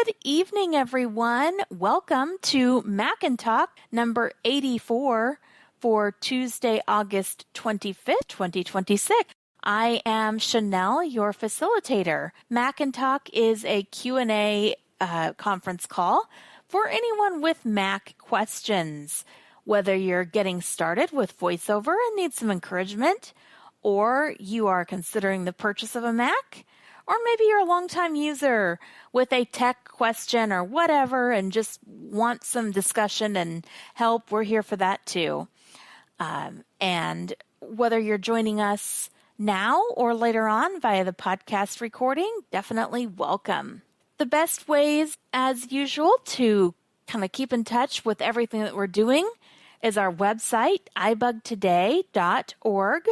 Good evening, everyone. Welcome to Mac and Talk number 84 for Tuesday, August 25th, 2026. I am Chanelle, your facilitator. Mac and Talk is a Q&A conference call for anyone with Mac questions. Whether you're getting started with VoiceOver and need some encouragement, or you are considering the purchase of a Mac, or maybe you're a longtime user with a tech question or whatever and just want some discussion and help, we're here for that too. And whether you're joining us now or later on via the podcast recording, definitely welcome. The best ways, as usual, to kind of keep in touch with everything that we're doing is our website, ibugtoday.org.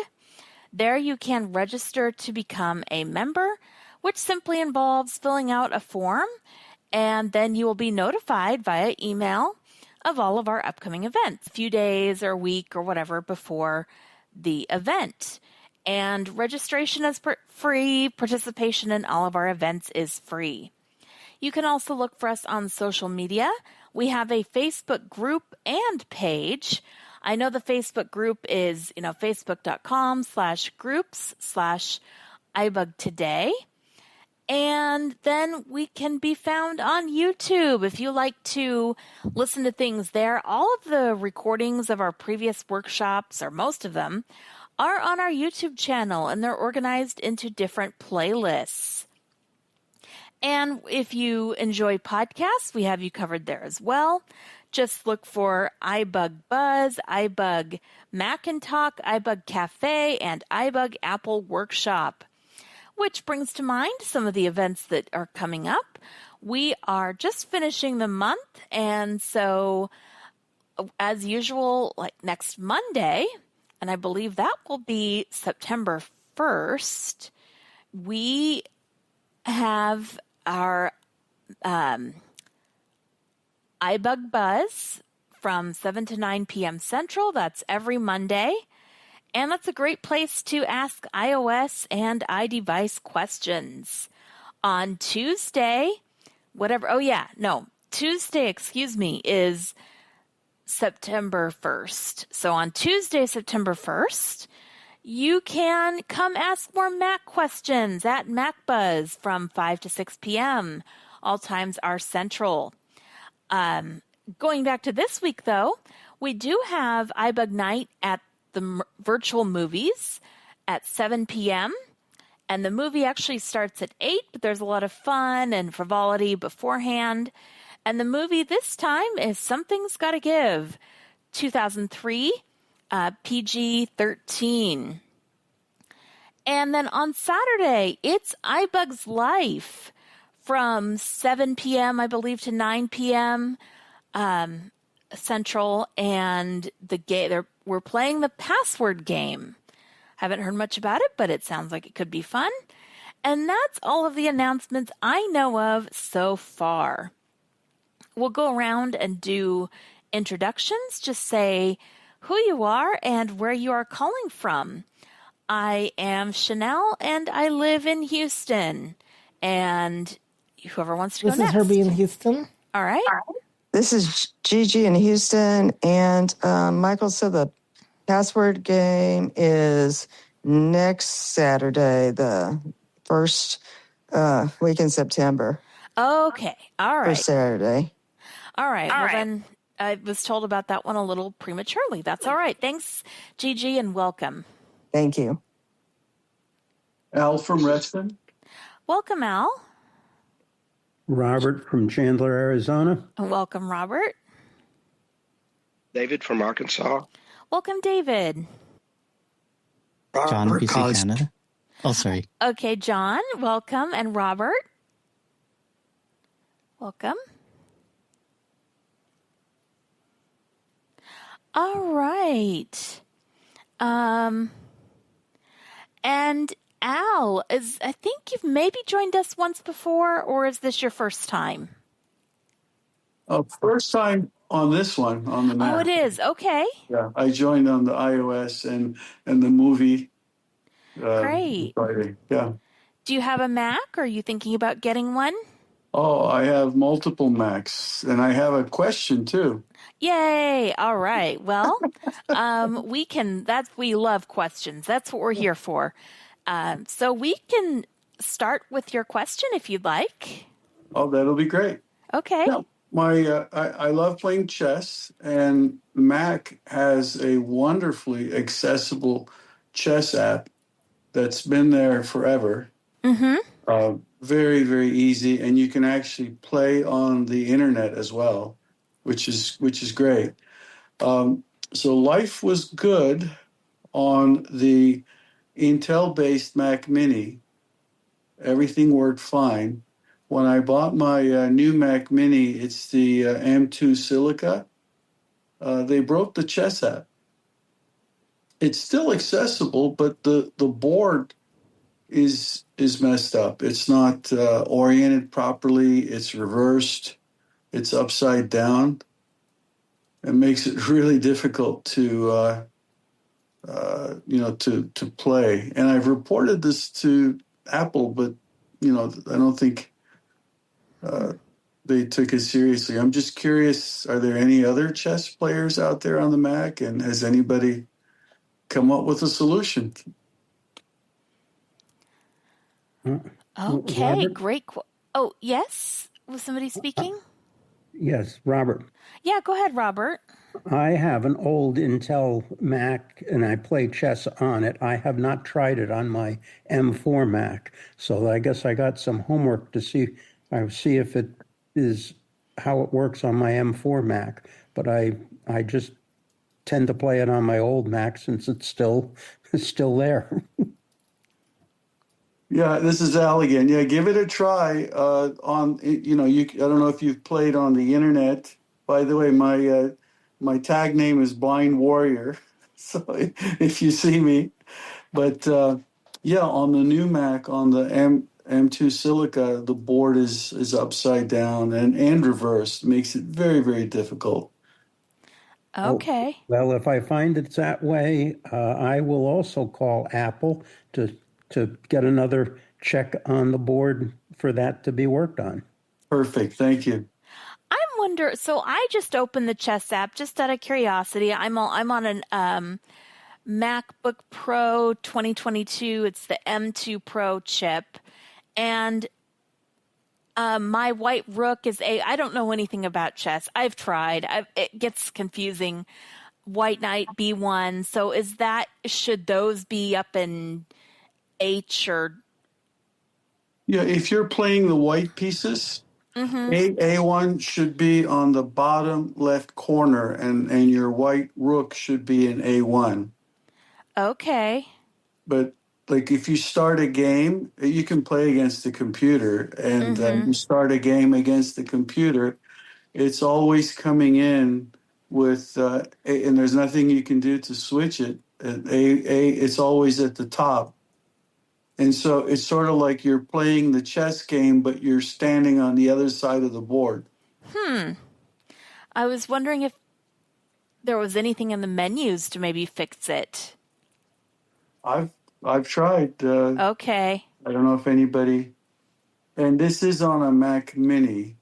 There you can register to become a member, which simply involves filling out a form, and then you will be notified via email of all of our upcoming events, a few days or a week or whatever before the event. And registration is free. Participation in all of our events is free. You can also look for us on social media. We have a Facebook group and page. I know the Facebook group is, facebook.com/groups/ibugtoday. And then we can be found on YouTube if you like to listen to things there. All of the recordings of our previous workshops, or most of them, are on our YouTube channel, and they're organized into different playlists. And if you enjoy podcasts, we have you covered there as well. Just look for iBug Buzz, iBug Mac and Talk, iBug Cafe, and iBug Apple Workshop. Which brings to mind some of the events that are coming up. We are just finishing the month, and so as usual, like next Monday, and I believe that will be September 1st, we have our iBug Buzz from 7 to 9 p.m. Central. That's every Monday. And that's a great place to ask iOS and iDevice questions. On Tuesday, Tuesday, is September 1st. So on Tuesday, September 1st, you can come ask more Mac questions at MacBuzz from 5 to 6 p.m. All times are Central. Going back to this week, though, we do have iBug Night at the virtual movies at 7 p.m. And the movie actually starts at 8, but there's a lot of fun and frivolity beforehand. And the movie this time is Something's Gotta Give, 2003, PG-13. And then on Saturday, it's iBug's Life from 7 p.m., I believe, to 9 p.m. Central, and we're playing the password game. Haven't heard much about it, but it sounds like it could be fun. And that's all of the announcements I know of so far. We'll go around and do introductions. Just say who you are and where you are calling from. I am Chanelle, and I live in Houston. And whoever wants to go next. This is Herbie in Houston. All right. This is Gigi in Houston, and Michael said the password game is next Saturday, the first week in September. Okay, all right. First Saturday. All right, well then I was told about that one a little prematurely. That's all right. Thanks, Gigi, and welcome. Thank you. Al from Reston. Welcome, Al. Robert from Chandler, Arizona. Welcome, Robert. David from Arkansas. Welcome, David. John, BC, Canada. Oh, sorry. Okay, John, welcome. And Robert, welcome. All right. And Al, I think you've maybe joined us once before, or is this your first time? First time on this one, on the Mac. Oh, it is. Okay. Yeah, I joined on the iOS and the movie. Great. Friday. Yeah. Do you have a Mac? Or are you thinking about getting one? Oh, I have multiple Macs, and I have a question too. Yay! All right. Well, we love questions. That's what we're here for. So we can start with your question if you'd like. Oh, that'll be great. Okay. Yeah, I love playing chess, and Mac has a wonderfully accessible chess app that's been there forever. Mm-hmm. Very, very easy, and you can actually play on the internet as well, which is great. So life was good on the Intel-based Mac Mini. Everything worked fine. When I bought my new Mac Mini, it's the M2 Silica. They broke the chess app. It's still accessible, but the board is messed up. It's not oriented properly. It's reversed. It's upside down. It makes it really difficult to play. And I've reported this to Apple, but I don't think they took it seriously. I'm just curious, are there any other chess players out there on the Mac, and has anybody come up with a solution? Okay, Robert? great. Oh, yes? Was somebody speaking? Yes, Robert. Yeah, go ahead, Robert. I have an old Intel Mac and I play chess on it. I have not tried it on my M4 Mac. So I guess I got some homework to see if it is how it works on my M4 Mac. But I just tend to play it on my old Mac since it's still there. Yeah, this is Al again. Yeah, give it a try. I don't know if you've played on the internet. By the way, my tag name is Blind Warrior. So if you see me, but yeah, on the new Mac, on the M2 Silica, the board is upside down and reversed. Makes it very, very difficult. Okay. Well, if I find it's that way, I will also call Apple to get another check on the board for that to be worked on. Perfect. Thank you. So I just opened the chess app just out of curiosity. I'm on an MacBook Pro 2022. It's the M2 Pro chip. And my white rook is I don't know anything about chess. I've tried. It gets confusing. White knight B1. So should those be up in H or? Yeah, if you're playing the white pieces, Mm-hmm. A1 should be on the bottom left corner, and your white rook should be in A1. Okay. But like if you start a game, you can play against the computer, and Mm-hmm. you start a game against the computer, it's always coming in with, and there's nothing you can do to switch it. It's always at the top. And so it's sort of like you're playing the chess game, but you're standing on the other side of the board. I was wondering if there was anything in the menus to maybe fix it. I've tried. Okay. I don't know if anybody, and this is on a Mac Mini,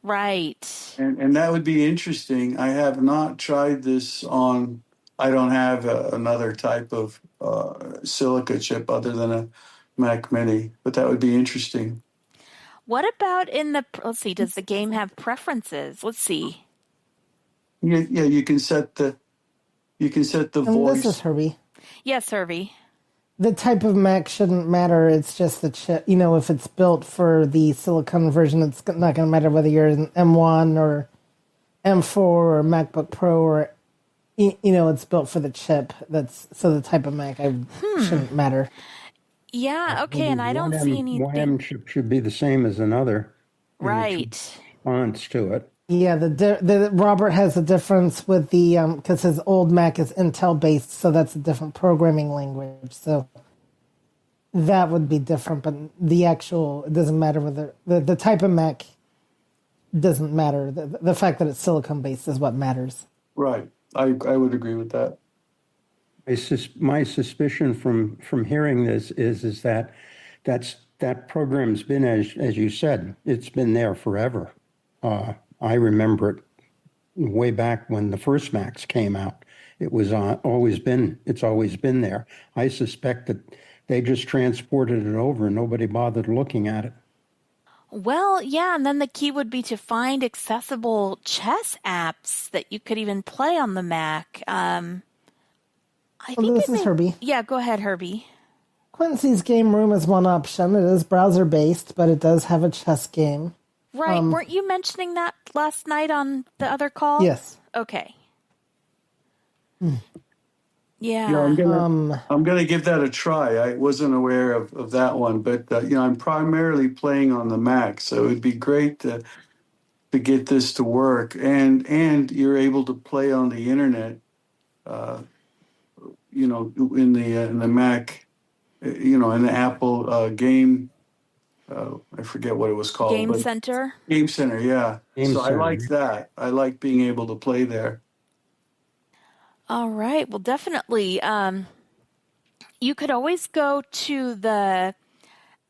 Right. and that would be interesting. I have not tried this on. I don't have another type of silica chip other than a Mac Mini, but that would be interesting. What about let's see, does the game have preferences? Let's see. Yeah, you can set the voice. This is Herbie. Yes, Hervey. The type of Mac shouldn't matter. It's just the chip. You know, if it's built for the silicon version, it's not going to matter whether you're an M1 or M4 or MacBook Pro or, it's built for the chip. So the type of Mac shouldn't matter. Yeah, okay, and I don't see anything. One chip should be the same as another. Right. Response to it. Yeah, the Robert has a difference with the because his old Mac is Intel based, so that's a different programming language. So that would be different, but it doesn't matter whether the type of Mac doesn't matter. The fact that it's silicon based is what matters. Right. I would agree with that. My suspicion from hearing this is that that's that program's been, as you said, it's been there forever. I remember it way back when the first Macs came out. It was it's always been there. I suspect that they just transported it over and nobody bothered looking at it. Well, yeah, and then the key would be to find accessible chess apps that you could even play on the Mac. I think this is Herbie. Yeah, go ahead, Herbie. Quincy's Game Room is one option. It is browser-based, but it does have a chess game. Right. Weren't you mentioning that last night on the other call? Yes. Okay. Yeah, Yeah. I'm gonna give that a try. I wasn't aware of that one, but I'm primarily playing on the Mac, so it'd be great to get this to work. And you're able to play on the internet, in the Mac, in the Apple game. I forget what it was called. Game Center. Game Center, yeah. Game So Center. I like that. I like being able to play there. All right. Well, definitely. You could always go to the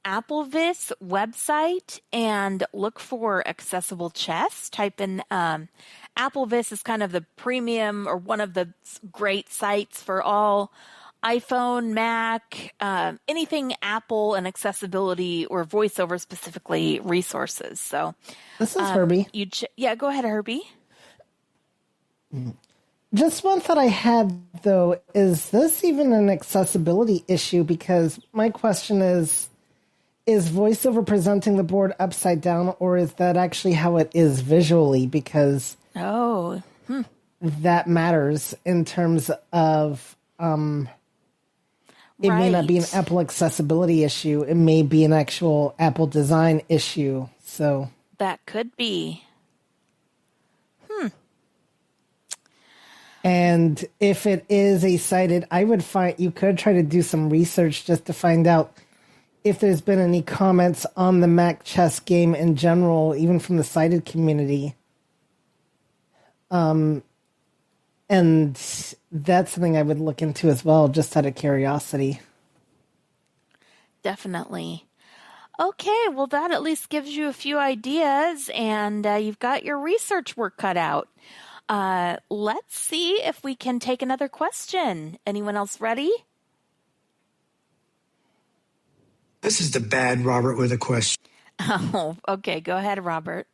Applevis website and look for accessible chess. Type in Applevis is kind of the premium or one of the great sites for all iPhone, Mac, anything Apple and accessibility or voiceover specifically resources. So this is Herbie. Yeah, go ahead, Herbie. Just one thought I had, though, is this even an accessibility issue? Because my question is VoiceOver presenting the board upside down, or is that actually how it is visually? Because that matters in terms of it may not be an Apple accessibility issue. It may be an actual Apple design issue. So that could be. And if it is a cited, you could try to do some research just to find out if there's been any comments on the Mac chess game in general, even from the cited community. And that's something I would look into as well, just out of curiosity. Definitely. Okay, well, that at least gives you a few ideas, and you've got your research work cut out. Let's see if we can take another question. Anyone else ready? This is the bad Robert with a question. Oh, okay. Go ahead, Robert.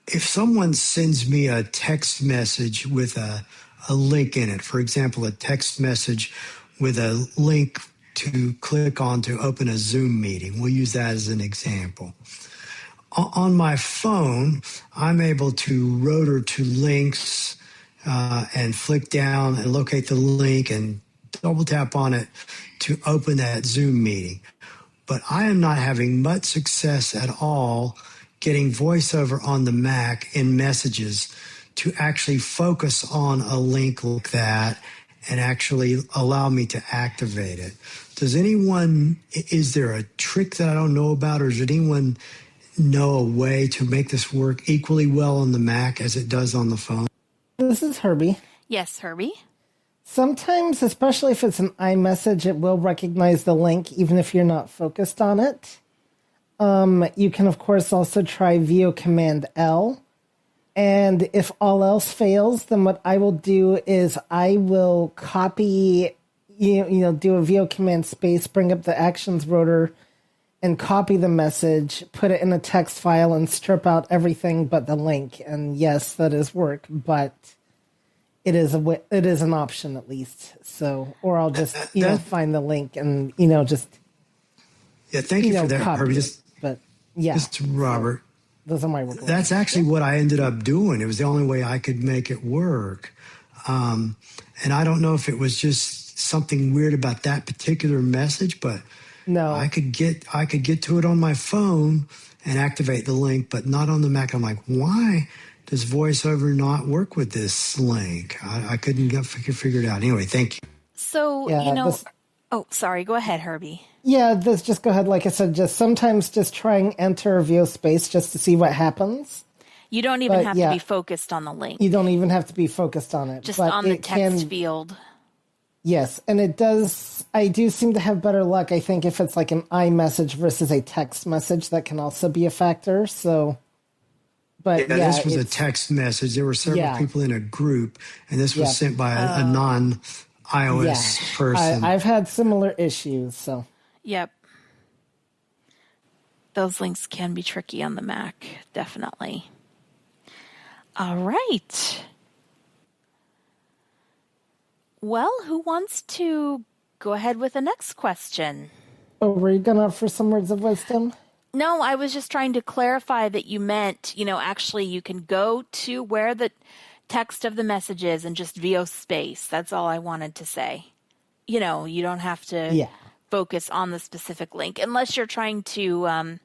If someone sends me a text message with a link in it, for example, a text message with a link to click on to open a Zoom meeting, we'll use that as an example. On my phone, I'm able to rotor to links and flick down and locate the link and double tap on it to open that Zoom meeting. But I am not having much success at all getting VoiceOver on the Mac in messages to actually focus on a link like that and actually allow me to activate it. Is there a trick that I don't know about, or does anyone know a way to make this work equally well on the Mac as it does on the phone? This is Herbie. Yes, Herbie. Sometimes, especially if it's an iMessage, it will recognize the link even if you're not focused on it. You can, of course, also try VO Command L. And if all else fails, then what I will do is I will copy, do a VO Command space, bring up the actions rotor, and copy the message, put it in a text file, and strip out everything but the link. And yes, that is work, but it is an option at least. So, or I'll just find the link and just thank you for that, Herbie. But yeah, just Robert. Those are my work. That's actually what I ended up doing. It was the only way I could make it work. And I don't know if it was just something weird about that particular message, but no, I could get to it on my phone and activate the link, but not on the Mac. I'm like, why does VoiceOver not work with this link? I couldn't figure it out. Anyway, thank you. So, oh, sorry. Go ahead, Herbie. Yeah, just go ahead. Like I said, sometimes try and enter a VO space just to see what happens. You don't even have to be focused on the link. You don't even have to be focused on it. Just on the text field. Yes, and it does. I do seem to have better luck. I think if it's like an iMessage versus a text message, that can also be a factor. So, but Yeah, yeah, this was a text message. There were several yeah, people in a group, and this was yeah, sent by a non-iOS yeah. person. I've had similar issues. So, Yep. Those links can be tricky on the Mac, definitely. All right. Well, who wants to go ahead with the next question? oh, were you gonna for some words of wisdom? No, I was just trying to clarify that you meant, actually you can go to where the text of the message is and just VO space. That's all I wanted to say. You don't have to Yeah. focus on the specific link unless you're trying to.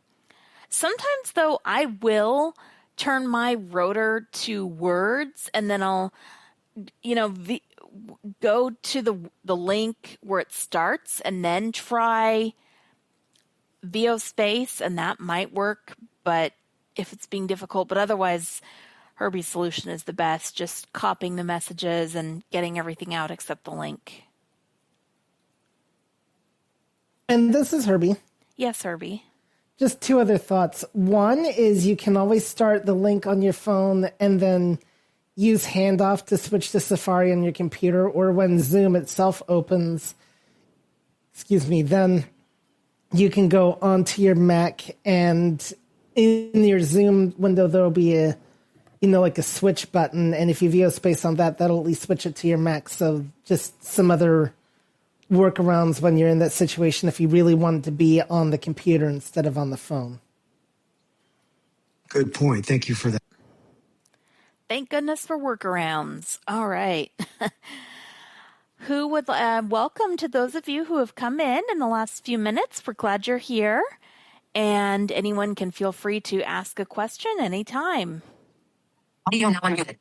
Sometimes, though, I will turn my rotor to words and then I'll, go to the link where it starts and then try VO space, and that might work, but if it's being difficult, but otherwise Herbie's solution is the best, just copying the messages and getting everything out except the link. And this is Herbie. Yes, Herbie. Just two other thoughts. One is you can always start the link on your phone and then use handoff to switch to Safari on your computer, or when Zoom itself opens, then you can go onto your Mac, and in your Zoom window there will be a like a switch button, and if you VO space on that, that'll at least switch it to your Mac. So just some other workarounds when you're in that situation if you really want to be on the computer instead of on the phone. Good point. Thank you for that. Thank goodness for workarounds. All right. Who would welcome to those of you who have come in the last few minutes. We're glad you're here. And anyone can feel free to ask a question anytime. Audio now unmuted.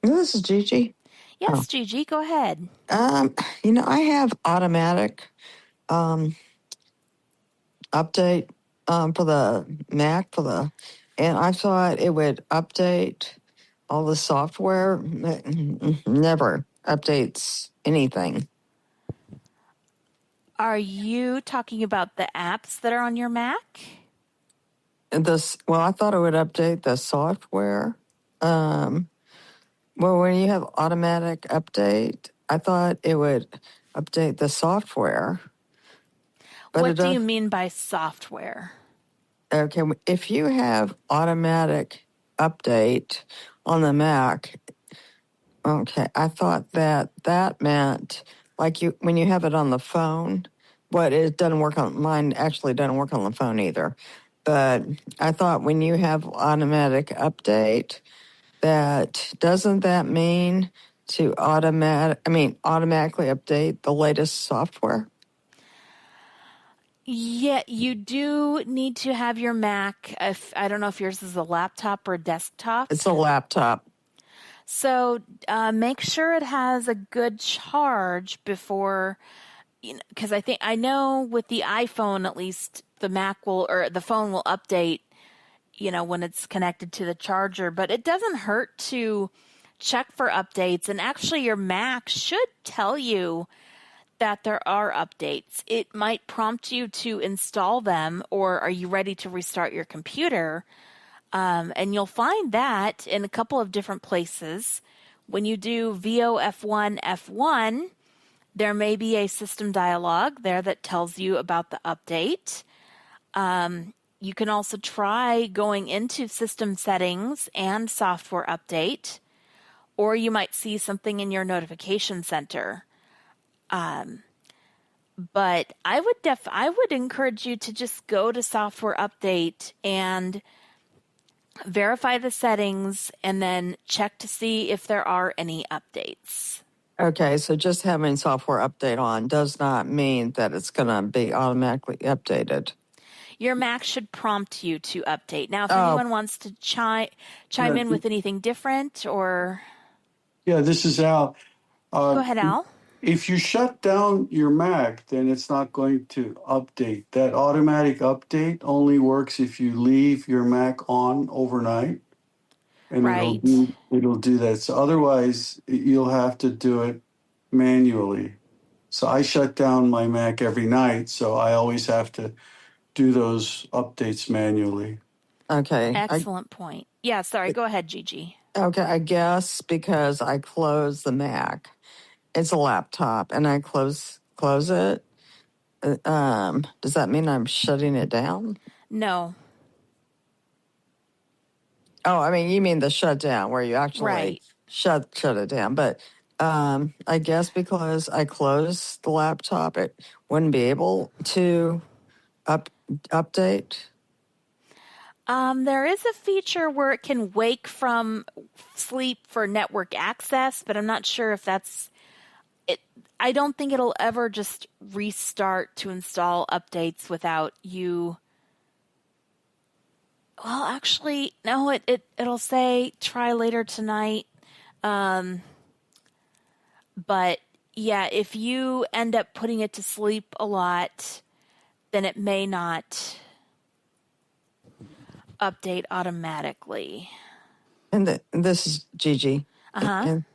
This is Gigi. Yes, Gigi, go ahead. I have automatic update for the Mac and I thought it would update all the software. Never updates anything. Are you talking about the apps that are on your Mac? I thought it would update the software. When you have automatic update, I thought it would update the software. But what do you mean by software? Okay, if you have automatic update on the Mac, okay, I thought that meant like when you have it on the phone, but it doesn't work on mine. Actually, doesn't work on the phone either. But I thought when you have automatic update, doesn't that mean to automatically update the latest software? Yeah, you do need to have your Mac. I don't know if yours is a laptop or a desktop. It's a laptop. So make sure it has a good charge before, because I know with the iPhone at least the phone will update, when it's connected to the charger. But it doesn't hurt to check for updates, and actually your Mac should tell you that there are updates. It might prompt you to install them, or are you ready to restart your computer? And you'll find that in a couple of different places. When you do VOF1 F1, there may be a system dialog there that tells you about the update. You can also try going into system settings and software update, or you might see something in your notification center. But I would encourage you to just go to software update and verify the settings and then check to see if there are any updates. Okay, so just having software update on does not mean that it's going to be automatically updated. Your Mac should prompt you to update. Now, if anyone wants to chime in with anything different or... Yeah, this is Al. Go ahead, Al. If you shut down your Mac, then it's not going to update. That automatic update only works if you leave your Mac on overnight, and Right. it'll do that. So otherwise, you'll have to do it manually. So I shut down my Mac every night, so I always have to do those updates manually. Okay. Excellent point. Yeah, sorry. Go ahead, Gigi. Okay, I guess because I close the Mac, it's a laptop, and I close it. Does that mean I'm shutting it down? No. Oh, I mean, you mean the shutdown where you actually Right. shut it down. But I guess because I closed the laptop, it wouldn't be able to update. There is a feature where it can wake from sleep for network access, but I'm not sure if that's it. I don't think it'll ever just restart to install updates without you. Well, actually, no. It'll say try later tonight. But yeah, if you end up putting it to sleep a lot, then it may not update automatically. And this is Gigi. And,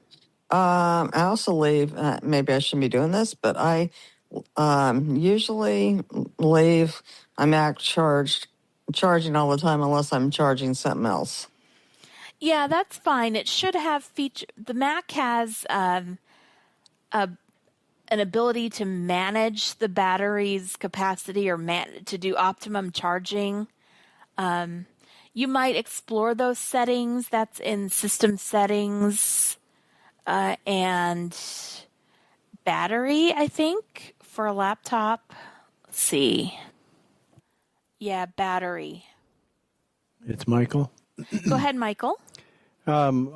I also leave. Maybe I shouldn't be doing this, but I usually leave my Mac charging all the time unless I'm charging something else. Yeah, that's fine. It should have feature. The Mac has an ability to manage the battery's capacity or to do optimum charging. You might explore those settings. That's in system settings and battery, I think, for a laptop. Let's see. Yeah, battery. It's Michael. Go ahead, Michael. I'm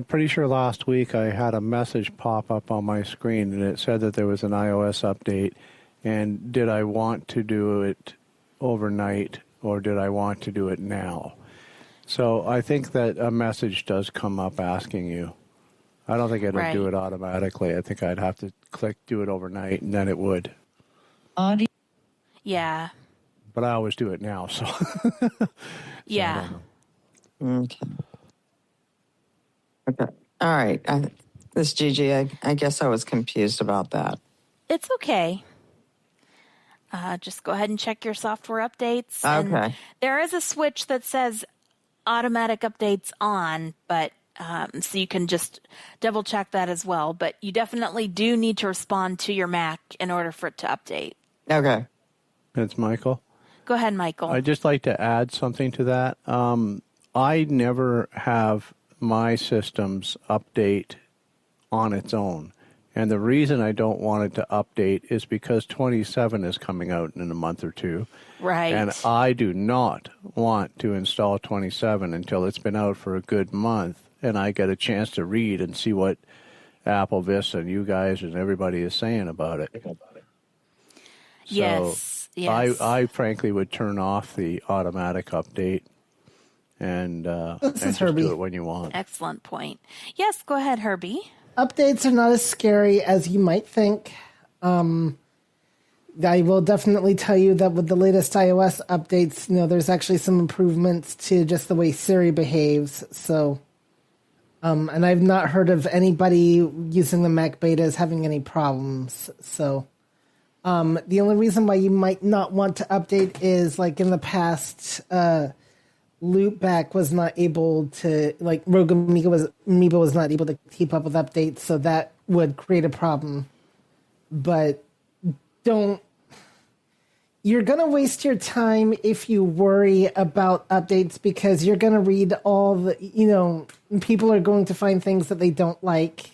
pretty sure last week I had a message pop up on my screen and it said that there was an iOS update, and did I want to do it overnight or did I want to do it now? So I think that a message does come up asking you. I don't think it'll do it automatically. I think I'd have to click do it overnight and then it would. Yeah. But I always do it now, so. Yeah. Okay. All right. This Gigi, I guess I was confused about that. It's okay. Just go ahead and check your software updates. Okay. And there is a switch that says automatic updates on, but so you can just double check that as well. But you definitely do need to respond to your Mac in order for it to update. Okay. It's Michael. Go ahead, Michael. I'd just like to add something to that. I never have my systems update on its own. And the reason I don't want it to update is because 27 is coming out in a month or two. Right. And I do not want to install 27 until it's been out for a good month and I get a chance to read and see what Apple Vista and you guys and everybody is saying about it. Yes. I frankly would turn off the automatic update and just do it when you want. Excellent point. Yes, go ahead, Herbie. Updates are not as scary as you might think. I will definitely tell you that with the latest iOS updates, there's actually some improvements to just the way Siri behaves. So, and I've not heard of anybody using the Mac beta as having any problems. So, the only reason why you might not want to update is like in the past, Loopback was not able to, like Rogue Amoeba was not able to keep up with updates, so that would create a problem. But you're going to waste your time if you worry about updates because you're going to read all the, people are going to find things that they don't like.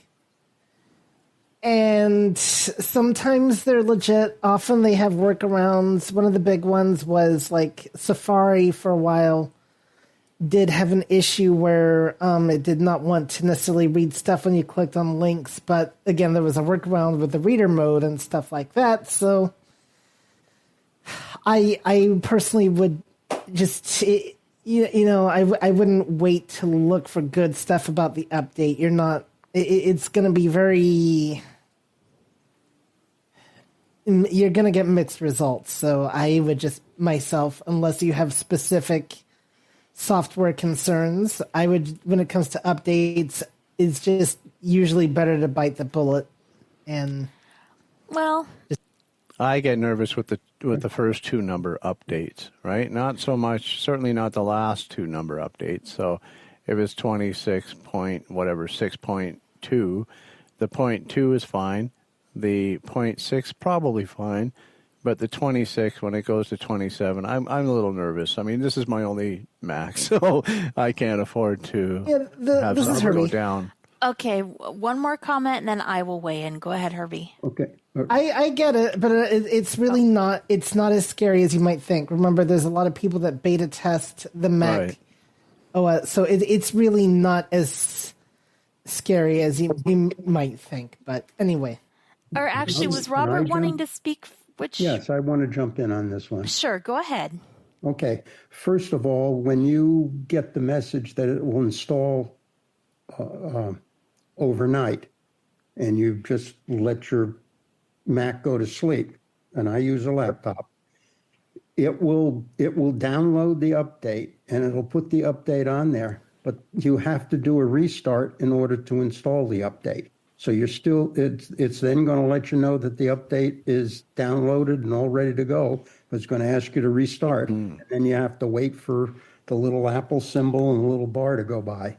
And sometimes they're legit. Often they have workarounds. One of the big ones was like Safari for a while did have an issue where it did not want to necessarily read stuff when you clicked on links. But again, there was a workaround with the reader mode and stuff like that. So I personally would just, I wouldn't wait to look for good stuff about the update. It's going to be you're going to get mixed results. So I would just myself, unless you have specific software concerns, I would, when it comes to updates, it's just usually better to bite the bullet. And Well, I get nervous with the first 2 number updates, right? Not so much, certainly not the last 2 number updates. So if it's 6.2, the 0.2 is fine. The 0.6 probably fine, but the 26 when it goes to 27, I'm a little nervous. I mean, this is my only Mac, so I can't afford to have this is something go Herbie. down. okay, one more comment and then I will weigh in. Go ahead, Herbie. Okay. I get it, but it's really not. It's not as scary as you might think. Remember, there's a lot of people that beta test the Mac. Right. So it's really not as scary as you might think. But anyway, Or actually, was Can I Robert jump? wanting to speak? Which? Yes, I want to jump in on this one. Sure, go ahead. Okay. First of all, when you get the message that it will install overnight, and you just let your Mac go to sleep, and I use a laptop, it will download the update and it'll put the update on there, but you have to do a restart in order to install the update. So you're still, it's then going to let you know that the update is downloaded and all ready to go. It's going to ask you to restart. And then you have to wait for the little Apple symbol and the little bar to go by.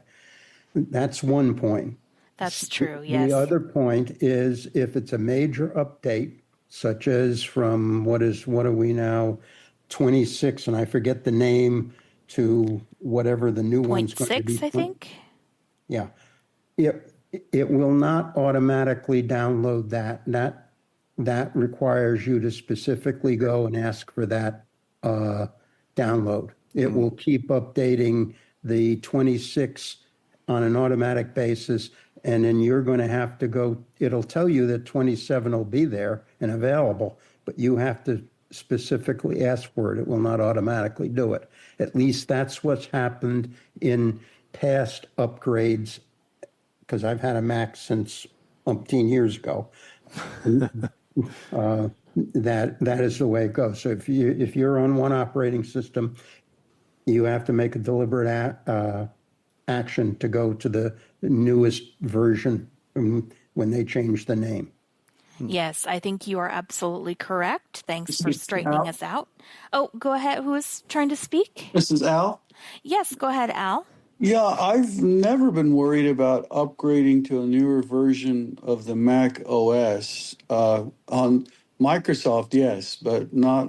That's one point. That's true, yes. The other point is if it's a major update, such as from what are we now, 26, and I forget the name, to whatever the new one's going to be. 0.6, I think. Yeah. It will not automatically download that. That requires you to specifically go and ask for that download. It will keep updating the 26 on an automatic basis, and then you're going to have to go, it'll tell you that 27 will be there and available, but you have to specifically ask for it. It will not automatically do it. At least that's what's happened in past upgrades, because I've had a Mac since umpteen years ago. That is the way it goes. So if you're on one operating system, you have to make a deliberate action to go to the newest version when they change the name. Yes, I think you are absolutely correct. Thanks for straightening us out. Oh, go ahead. Who is trying to speak? This is Al. Yes, go ahead, Al. Yeah, I've never been worried about upgrading to a newer version of the Mac OS. On Microsoft, yes, but not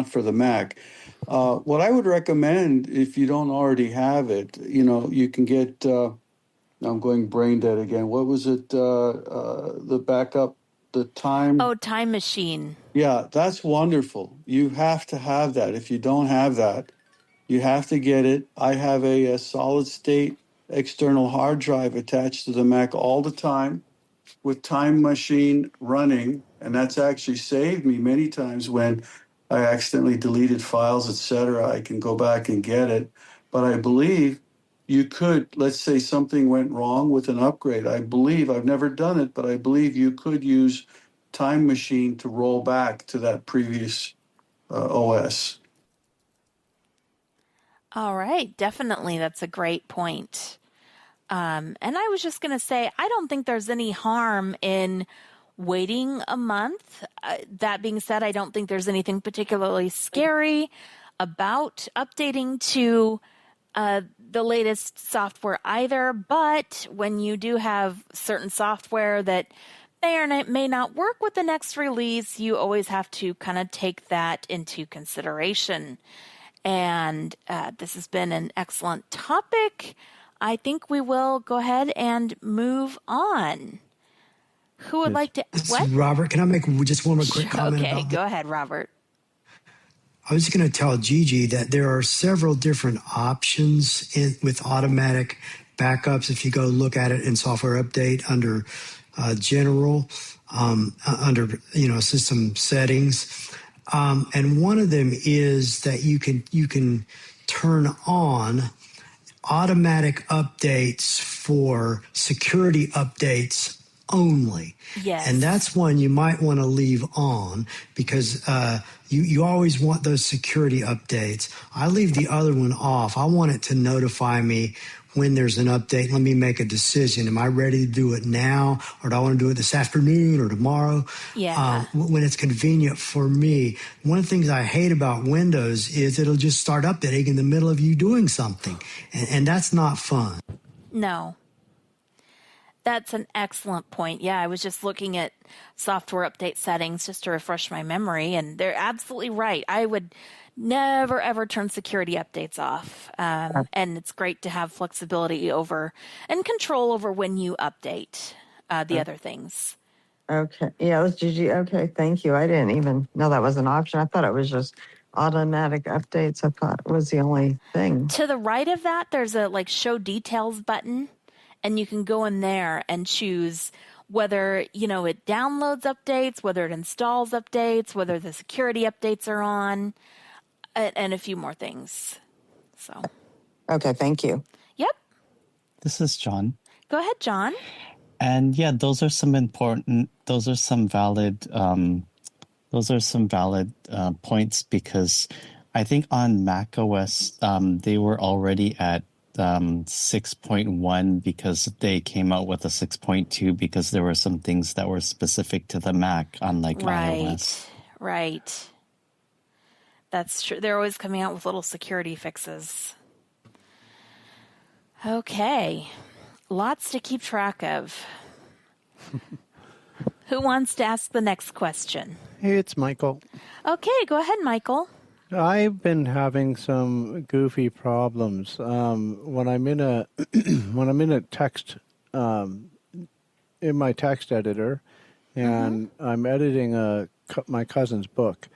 for the Mac. What I would recommend, if you don't already have it, you can get. I'm going brain dead again. What was it? The backup, the time. Oh, Time Machine. Yeah, that's wonderful. You have to have that. If you don't have that, you have to get it. I have a solid state external hard drive attached to the Mac all the time with Time Machine running, and that's actually saved me many times when I accidentally deleted files, etc. I can go back and get it. But I believe you could, let's say something went wrong with an upgrade. I believe, I've never done it, but I believe you could use Time Machine to roll back to that previous OS. All right, definitely. That's a great point. And I was just going to say, I don't think there's any harm in waiting a month. That being said, I don't think there's anything particularly scary about updating to the latest software either. But when you do have certain software that may or may not work with the next release, you always have to kind of take that into consideration. And this has been an excellent topic. I think we will go ahead and move on. Who would like to? What? Robert, can I make just one more quick comment? Okay, go ahead, Robert. I was going to tell Gigi that there are several different options with automatic backups. If you go look at it in Software Update under General, under System Settings, and one of them is that you can turn on automatic updates for security updates only. Yes. And that's one you might want to leave on because you always want those security updates. I leave the other one off. I want it to notify me when there's an update. Let me make a decision. Am I ready to do it now, or do I want to do it this afternoon or tomorrow? Yeah. When it's convenient for me. One of the things I hate about Windows is it'll just start updating in the middle of you doing something, and that's not fun. No. That's an excellent point. Yeah, I was just looking at software update settings just to refresh my memory, and they're absolutely right. I would never, ever turn security updates off. And it's great to have flexibility over and control over when you update the other things. Okay. Yeah, that's Gigi. Okay, thank you. I didn't even know that was an option. I thought it was just automatic updates. I thought it was the only thing. To the right of that, there's a show details button, and you can go in there and choose whether, it downloads updates, whether it installs updates, whether the security updates are on, and a few more things. So. Okay, thank you. Yep. This is John. Go ahead, John. And yeah, those are some valid points, because I think on Mac OS, they were already at 6.1 because they came out with a 6.2 because there were some things that were specific to the Mac, unlike iOS. Right. That's true. They're always coming out with little security fixes. Okay. Lots to keep track of. Who wants to ask the next question? Hey, it's Michael. Okay, go ahead, Michael. I've been having some goofy problems when I'm in a text in my text editor, and I'm editing my cousin's book.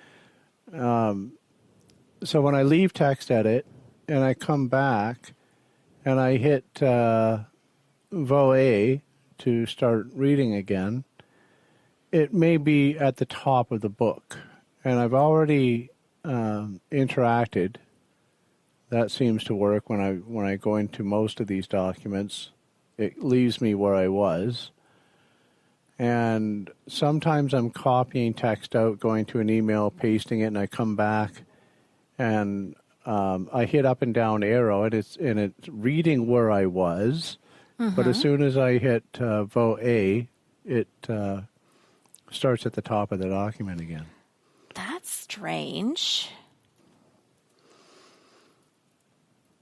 So when I leave TextEdit and I come back and I hit VOA to start reading again, it may be at the top of the book, and I've already interacted. That seems to work when I go into most of these documents. It leaves me where I was. And sometimes I'm copying text out, going to an email, pasting it, and I come back and I hit up and down arrow, and it's reading where I was. But as soon as I hit vote A, it starts at the top of the document again. That's strange.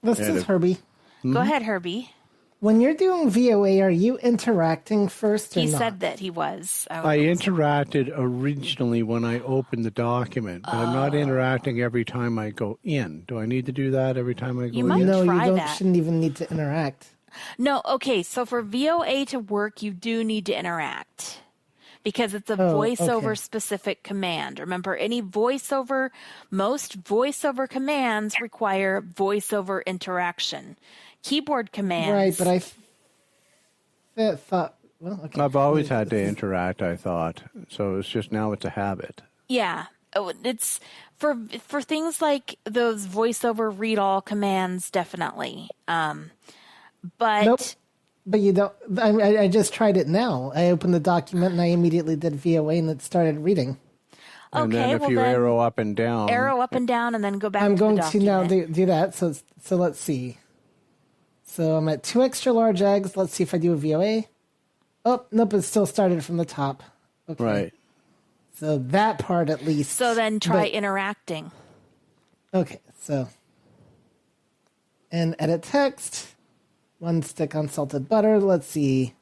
This is Herbie. Go ahead, Herbie. When you're doing VOA, are you interacting first or He not? said that he was. I interacted originally when I opened the document, but I'm not interacting every time I go in. Do I need to do that every time I go You in? might No, try you don't. that. Shouldn't even need to interact. No, okay, so for VOA to work, you do need to interact because it's a voiceover specific command. Remember, most voiceover commands require voiceover interaction. Keyboard commands. Right, but I thought, well, okay. I've always had to interact, I thought. So it's just now it's a habit. Yeah. It's for things like those voiceover read all commands, definitely. But Nope. But you don't. I just tried it now. I opened the document and I immediately did VOA and it started reading. And okay, then if you arrow up and down. arrow up and down, and then go back. I'm to going the to now document. do that. So let's see. So I'm at 2 extra large eggs. Let's see if I do a VOA. Oh, nope, it still started from the top. Okay. Right. So that part at least. So then try But- interacting. Okay, so. And edit text. 1 stick on salted butter. Let's see.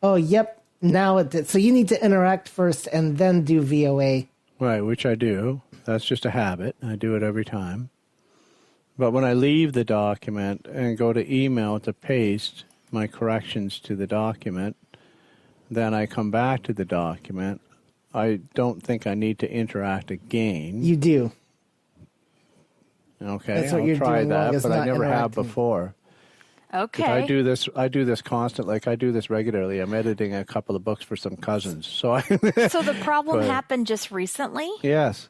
Oh, yep. Now it did. So you need to interact first and then do VOA. Right, which I do. That's just a habit. I do it every time. But when I leave the document and go to email to paste my corrections to the document, then I come back to the document. I don't think I need to interact again. You do. Okay, That's what I'll you're try doing wrong, that, is but I not never have interacting. before. Okay. I do this constantly. Like I do this regularly. I'm editing a couple of books for some cousins. So So the problem But- happened just recently? yes.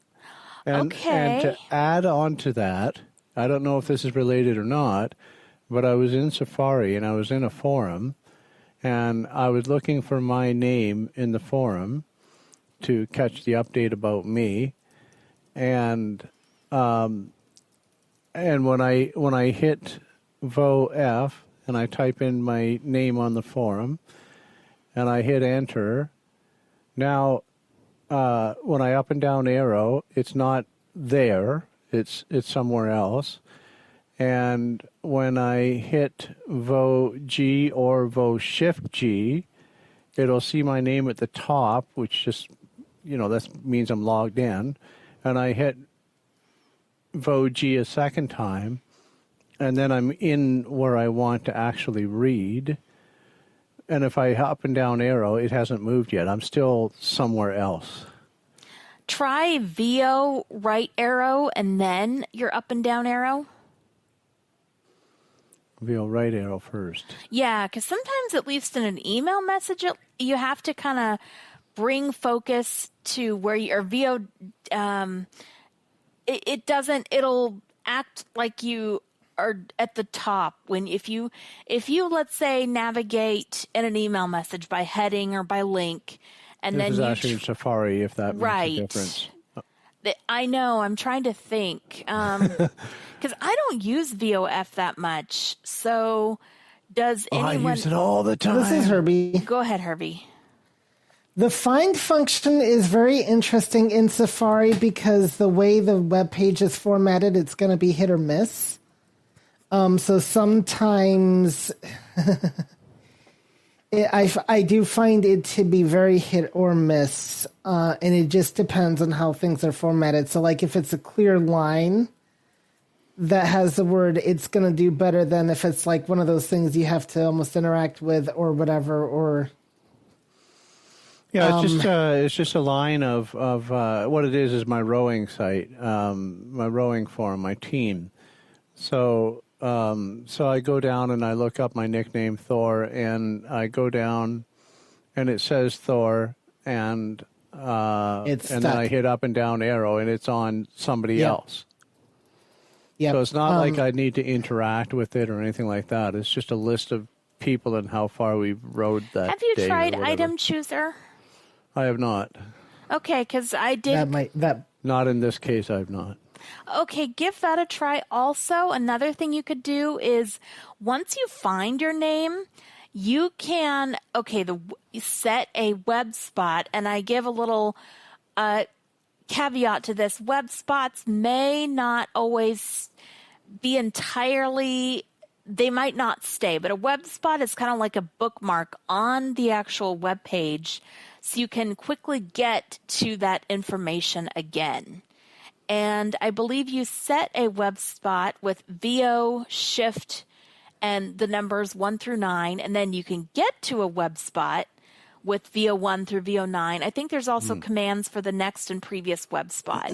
And Okay. to add on to that, I don't know if this is related or not, but I was in Safari and I was in a forum and I was looking for my name in the forum to catch the update about me. And when I hit VoF, and I type in my name on the forum, and I hit enter. Now, when I up and down arrow, it's not there. It's somewhere else. And when I hit Vo G or Vo Shift G, it'll see my name at the top, which just, that means I'm logged in. And I hit Vo G a second time, and then I'm in where I want to actually read. And if I up and down arrow, it hasn't moved yet. I'm still somewhere else. Try VO right arrow and then your up and down arrow. VO right arrow first. Yeah, because sometimes, at least in an email message, you have to kind of bring focus to where your VO. It doesn't. It'll act like you are at the top if you let's say navigate in an email message by heading or by link, and this then is you actually in Safari, if that makes a difference. I know. I'm trying to think because I don't use VOF that much. So, does anyone? I use it all the time. This is Herbie. Go ahead, Herbie. The find function is very interesting in Safari because the way the web page is formatted, it's going to be hit or miss. So sometimes I do find it to be very hit or miss, and it just depends on how things are formatted. So like if it's a clear line that has the word, it's going to do better than if it's like one of those things you have to almost interact with or whatever, or... Yeah, it's just a line of what it is my rowing site, my rowing forum, my team. So I go down and I look up my nickname Thor, and I go down, and it says Thor, and then I hit up and down arrow, and it's on somebody else. Yeah. So it's not like I need to interact with it or anything like that. It's just a list of people and how far we've rowed that day. Have you tried Item Chooser? I have not. Okay, because I did. Not in this case, I have not. Okay, give that a try. Also, another thing you could do is once you find your name, you can set a web spot, and I give a little caveat to this. Web spots may not always be entirely. They might not stay, but a web spot is kind of like a bookmark on the actual web page. So you can quickly get to that information again. And I believe you set a web spot with VO, Shift, and the numbers 1 through 9, and then you can get to a web spot with VO1 through VO9. I think there's also commands for the next and previous web spot.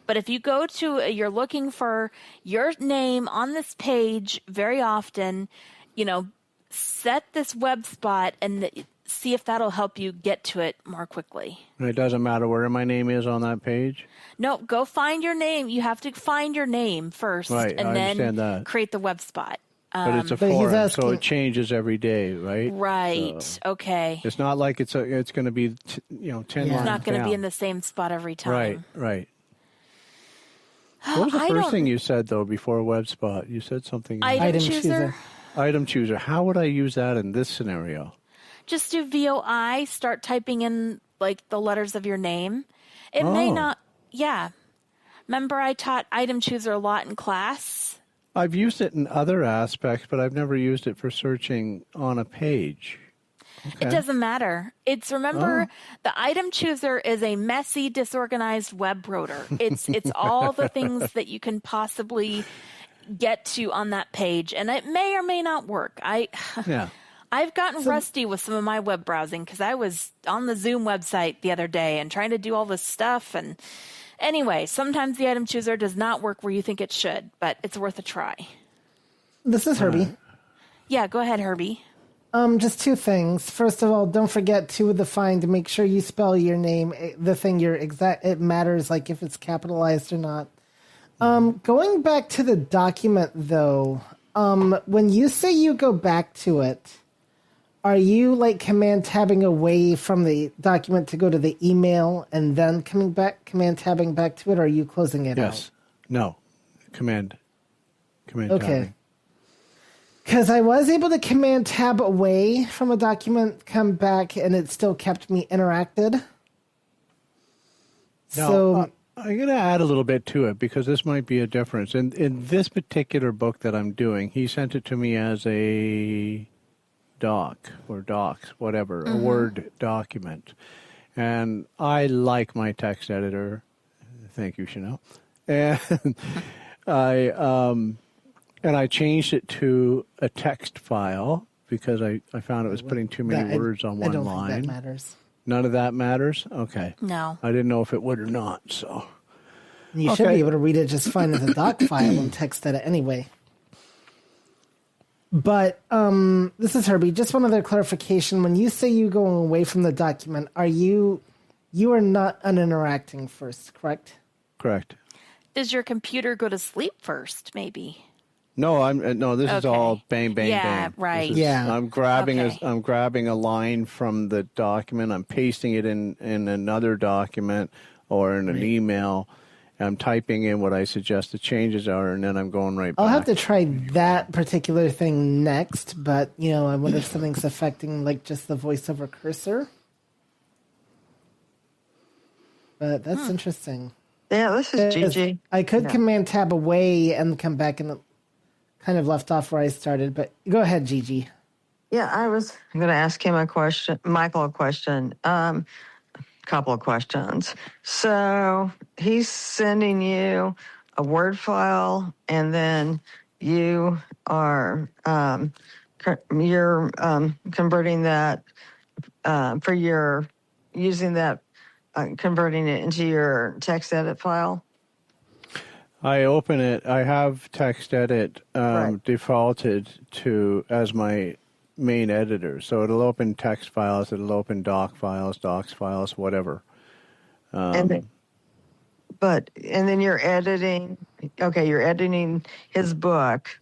But if you go to, you're looking for your name on this page very often, set this web spot and see if that'll help you get to it more quickly. And it doesn't matter where my name is on that page? No, go find your name. You have to find your name first, right, and then create the web spot. But it's a forum, so it changes every day, right? Right. So okay. It's not like it's going to be 10 lines It's not going to be in the same spot every time. Right. What was the first thing you said, though, before web spot? You said something. Item chooser. Item chooser. How would I use that in this scenario? Just do VOI, start typing in like the letters of your name. It may not, Remember I taught Item Chooser a lot in class? I've used it in other aspects, but I've never used it for searching on a page. Okay. It doesn't matter. Remember, the Item Chooser is a messy, disorganized web rotor. It's all the things that you can possibly get to on that page, and it may or may not work. I've gotten rusty with some of my web browsing because I was on the Zoom website the other day and trying to do all this stuff. And anyway, sometimes the Item Chooser does not work where you think it should, but it's worth a try. This is Herbie. Yeah, go ahead, Herbie. Just two things. First of all, don't forget to find, make sure you spell your name, the thing it matters, like if it's capitalized or not. Going back to the document though, when you say you go back to it, are you like command tabbing away from the document to go to the email and then command tabbing back to it, or are you closing it out? Yes. No. Command okay. tabbing. Because I was able to command tab away from a document, come back, and it still kept me interacted. Now, So I'm going to add a little bit to it because this might be a difference. In this particular book that I'm doing, he sent it to me as a doc or docs, whatever, a Word document. And I like my text editor. Thank you, Chanelle. And I changed it to a text file because I found it was putting too many words on one I don't line. think that matters. None of that matters? Okay. No. I didn't know if it would or not, so. You should be able to read it just fine as a doc file and text edit anyway. But this is Herbie. Just one other clarification. When you say you go away from the document, you are not uninteracting first, correct? Correct. Does your computer go to sleep first, maybe? No, this is all bang, bang, Yeah, bang. right. Yeah. I'm grabbing Okay. I'm grabbing a line from the document. I'm pasting it in another document or in an email. I'm typing in what I suggest the changes are, and then I'm going right back. I'll have to try that particular thing next, but, I wonder if something's affecting, like, just the voiceover cursor. But that's interesting. Yeah, this is Gigi. I could command tab away and come back and kind of left off where I started, but go ahead, Gigi. Yeah, I'm going to ask him Michael a question. Couple of questions. So he's sending you a Word file, and then you are converting that for your using that, converting it into your text edit file. I open it. I have text edit defaulted to as my main editor, so it'll open text files, it'll open docs files, whatever. And then you're editing. Okay, you're editing his book.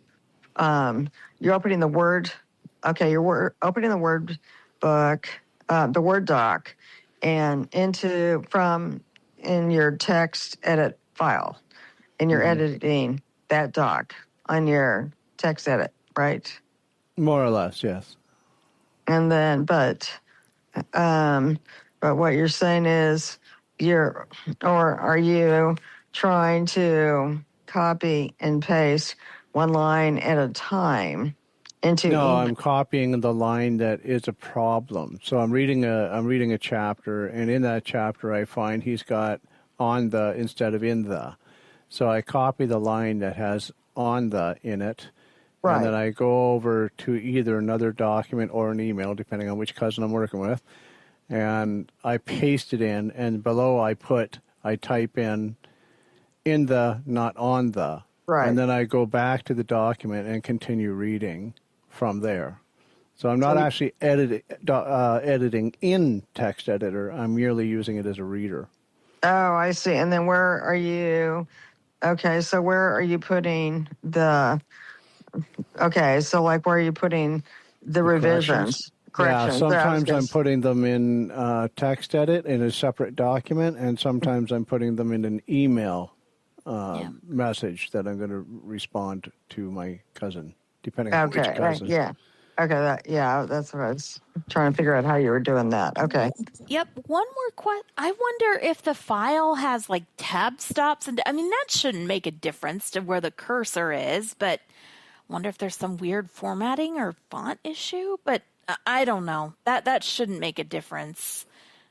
You're opening the Word. Okay, opening the Word book, the Word doc, and in your text edit file, and you're editing that doc on your text edit, right? More or less, yes. And then, but what you're saying is are you trying to copy and paste one line at a time into? No, I'm copying the line that is a problem. So I'm reading a chapter, and in that chapter I find he's got on the instead of in the. So I copy the line that has on the in it. Right. And then I go over to either another document or an email, depending on which cousin I'm working with, and I paste it in, and below I type in the, not on the. Right. And then I go back to the document and continue reading from there. So I'm not actually editing in text editor. I'm merely using it as a reader. Oh, I see. And then where are you? Okay, so where are you putting the? Okay, so like where are you putting the revisions? Corrections. Yeah, sometimes I'm putting them in text edit in a separate document, and sometimes I'm putting them in an email message that I'm going to respond to my cousin, depending on which cousin. Yeah. Okay, that's what I was trying to figure out how you were doing that. Okay. Yep. One more question. I wonder if the file has like tab stops, and that shouldn't make a difference to where the cursor is, but I wonder if there's some weird formatting or font issue, but I don't know. That shouldn't make a difference.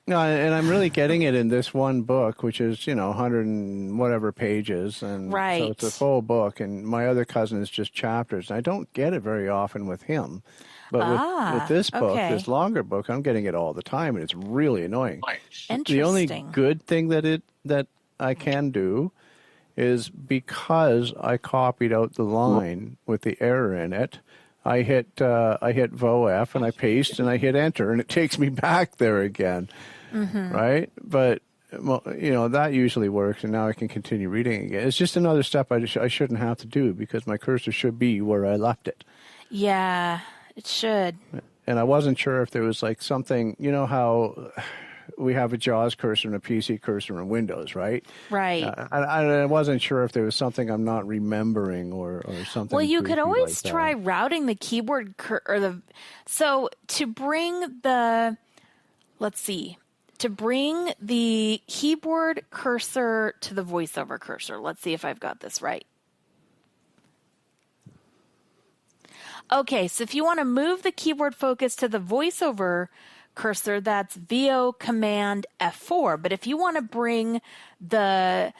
No, and I'm really getting it in this one book, which is, 100 and whatever pages. And right. So it's a full book, and my other cousin is just chapters. And I don't get it very often with him. But with this book, this longer book, I'm getting it all the time, and it's really annoying. Interesting. The only good thing that I can do is because I copied out the line with the error in it, I hit VOF and I paste and I hit enter, and it takes me back there again. Mm-hmm. Right? But, that usually works, and now I can continue reading again. It's just another step I shouldn't have to do because my cursor should be where I left it. Yeah, it should. And I wasn't sure if there was like something, how we have a JAWS cursor and a PC cursor in Windows, right? Right. I wasn't sure if there was something I'm not remembering or something. Well, you could freaky always like try that. routing the keyboard so to bring to bring the keyboard cursor to the voiceover cursor. Let's see if I've got this right. Okay, so if you want to move the keyboard focus to the voiceover cursor, that's VO Command F4. But if you want to bring the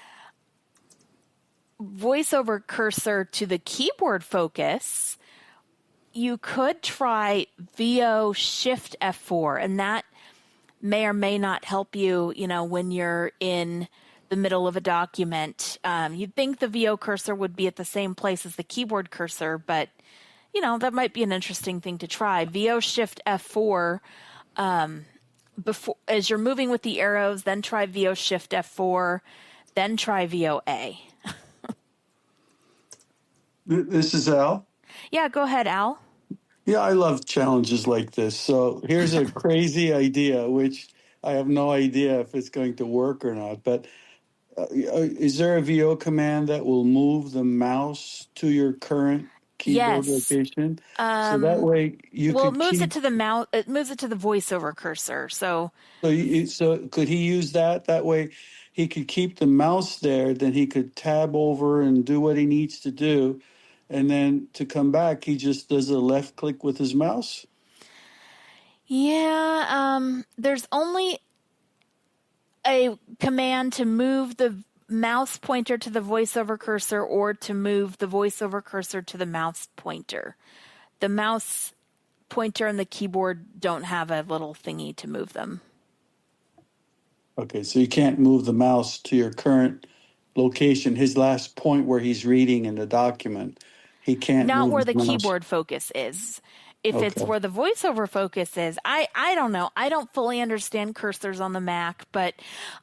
voiceover cursor to the keyboard focus, you could try VO Shift F4, and that may or may not help you, when you're in the middle of a document. You'd think the VO cursor would be at the same place as the keyboard cursor, but that might be an interesting thing to try. VO Shift F4 before, as you're moving with the arrows, then try VO Shift F4, then try VOA. This is Al. Yeah, go ahead, Al. Yeah, I love challenges like this. So here's a crazy idea, which I have no idea if it's going to work or not. But is there a VO command that will move the mouse to your current keyboard Yes. location? So that way you Well, it could moves keep. it to the mouse. It moves it to the voiceover cursor. So So could he use that? That way he could keep the mouse there, then he could tab over and do what he needs to do. And then to come back, he just does a left click with his mouse. yeah, there's only a command to move the mouse pointer to the voiceover cursor or to move the voiceover cursor to the mouse pointer. The mouse pointer and the keyboard don't have a little thingy to move them. Okay, so you can't move the mouse to your current location, his last point where he's reading in the document. He can't Not move where the mouse. keyboard focus is. If it's where the voiceover focus is, I don't know. I don't fully understand cursors on the Mac, but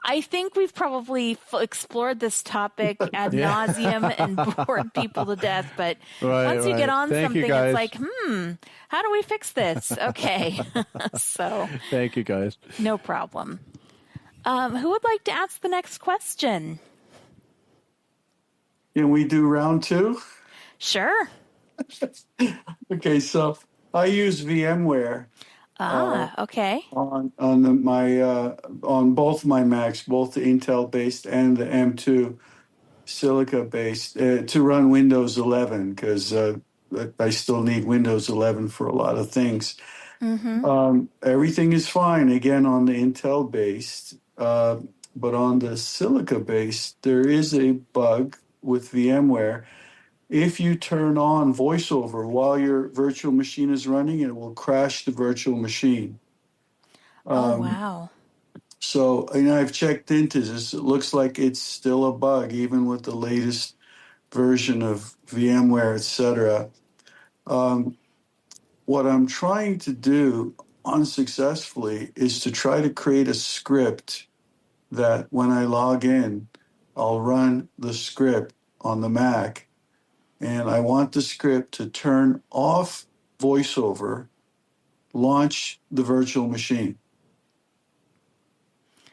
I think we've probably explored this topic ad nauseum and bored people to death. But once you get on something, it's like, how do we fix this? Okay. So Thank you, guys. no problem. Who would like to ask the next question? Can we do round two? Sure. Okay, so I use VMware Okay. on both my Macs, both the Intel based and the M2 Silica based, to run Windows 11 because I still need Windows 11 for a lot of things. Everything is fine again on the Intel based, but on the Silica based, there is a bug with VMware. If you turn on VoiceOver while your virtual machine is running, it will crash the virtual machine. Oh, wow. So, I've checked into this. It looks like it's still a bug, even with the latest version of VMware, etc. What I'm trying to do unsuccessfully is to try to create a script that when I log in, I'll run the script on the Mac. And I want the script to turn off VoiceOver, launch the virtual machine.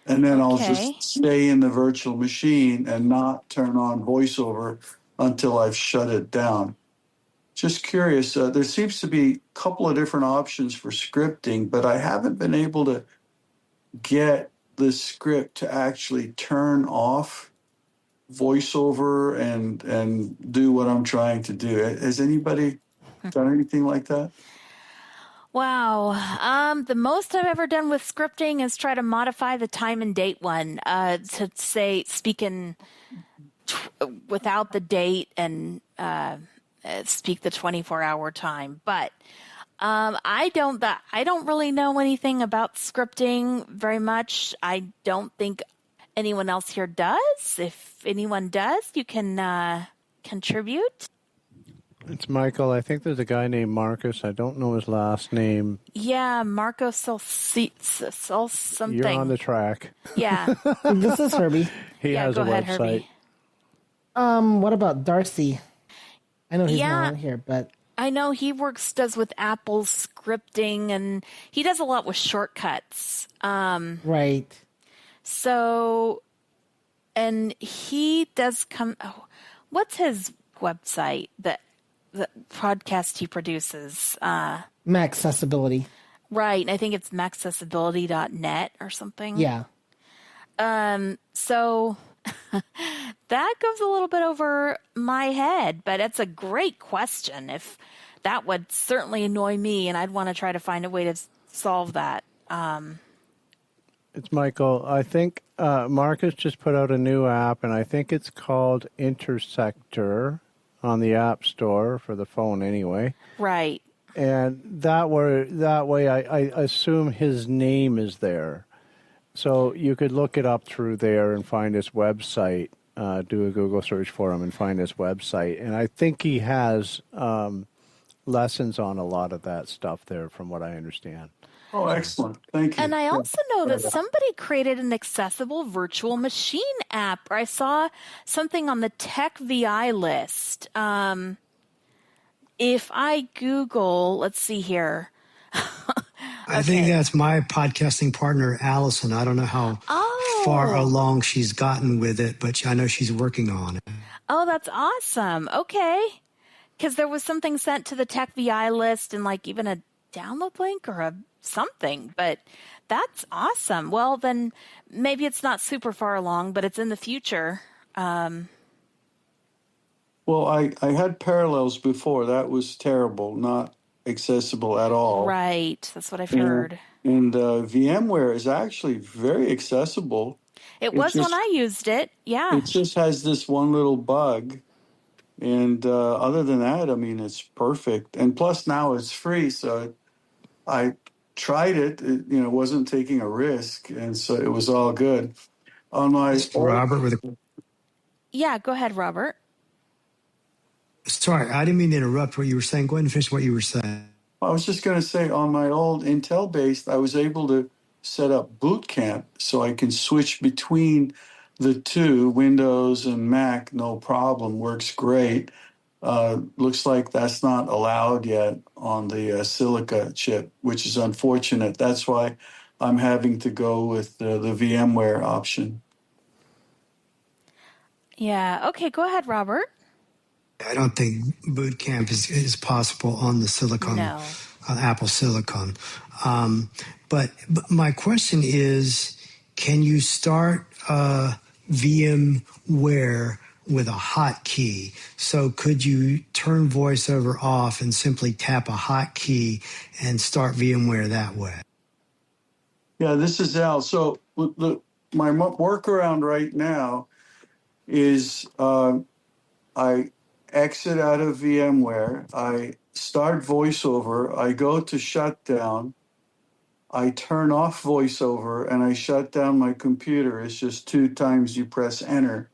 And then I'll just stay in the virtual machine and not turn on VoiceOver until I've shut it down. Just curious, there seems to be a couple of different options for scripting, but I haven't been able to get the script to actually turn off VoiceOver and do what I'm trying to do. Has anybody done anything like that? Wow. The most I've ever done with scripting is try to modify the time and date one to say speaking without the date and speak the 24-hour time. But I don't really know anything about scripting very much. I don't think anyone else here does. If anyone does, you can contribute. It's Michael. I think there's a guy named Marcus. I don't know his last name. Yeah, Marco something. You're on the track. Yeah. This is Herbie. He has go a ahead, website. Herbie. What about Darcy? I know he's not on here, but I know he does with Apple scripting, and he does a lot with shortcuts. Right. So, and he does come. Oh, what's his website? The podcast he produces. Mac accessibility. Right. I think it's maccessibility.net or something. Yeah. So that goes a little bit over my head, but it's a great question. If that would certainly annoy me, and I'd want to try to find a way to solve that. It's Michael. I think Marcus just put out a new app, and I think it's called Intersector on the App Store for the phone anyway. Right. And that way I assume his name is there. So you could look it up through there and find his website, do a Google search for him and find his website. And I think he has lessons on a lot of that stuff there from what I understand. Oh, excellent. Thank you. And I also know that somebody created an accessible virtual machine app, or I saw something on the Tech VI list. If I Google, let's see here. I think that's my podcasting partner, Allison. I don't know how far along she's gotten with it, but I know she's working on it. Oh, that's awesome. Okay. Because there was something sent to the Tech VI list and like even a download link or something, but that's awesome. Well, then maybe it's not super far along, but it's in the future. Well, I had Parallels before. That was terrible, not accessible at all. Right. That's what I've heard. And VMware is actually very accessible. It was when I used it. Yeah. It just has this one little bug. And other than that, I mean, it's perfect. And plus now it's free. So I tried it. It wasn't taking a risk. And so it was all good. On my Robert Yeah, go ahead, Robert. Sorry, I didn't mean to interrupt what you were saying. Go ahead and finish what you were saying. I was just going to say, on my old Intel-based, I was able to set up Boot Camp so I can switch between the two, Windows and Mac, no problem, works great. Looks like that's not allowed yet on the Silica chip, which is unfortunate. That's why I'm having to go with the VMware option. Yeah. Okay, go ahead, Robert. I don't think boot camp is possible on the silicon, Apple Silicon. But my question is, can you start VMware with a hotkey? So could you turn VoiceOver off and simply tap a hotkey and start VMware that way? Yeah, this is Al. So my workaround right now is I exit out of VMware, I start VoiceOver, I go to shutdown, I turn off VoiceOver, and I shut down my computer. It's just 2 times you press enter.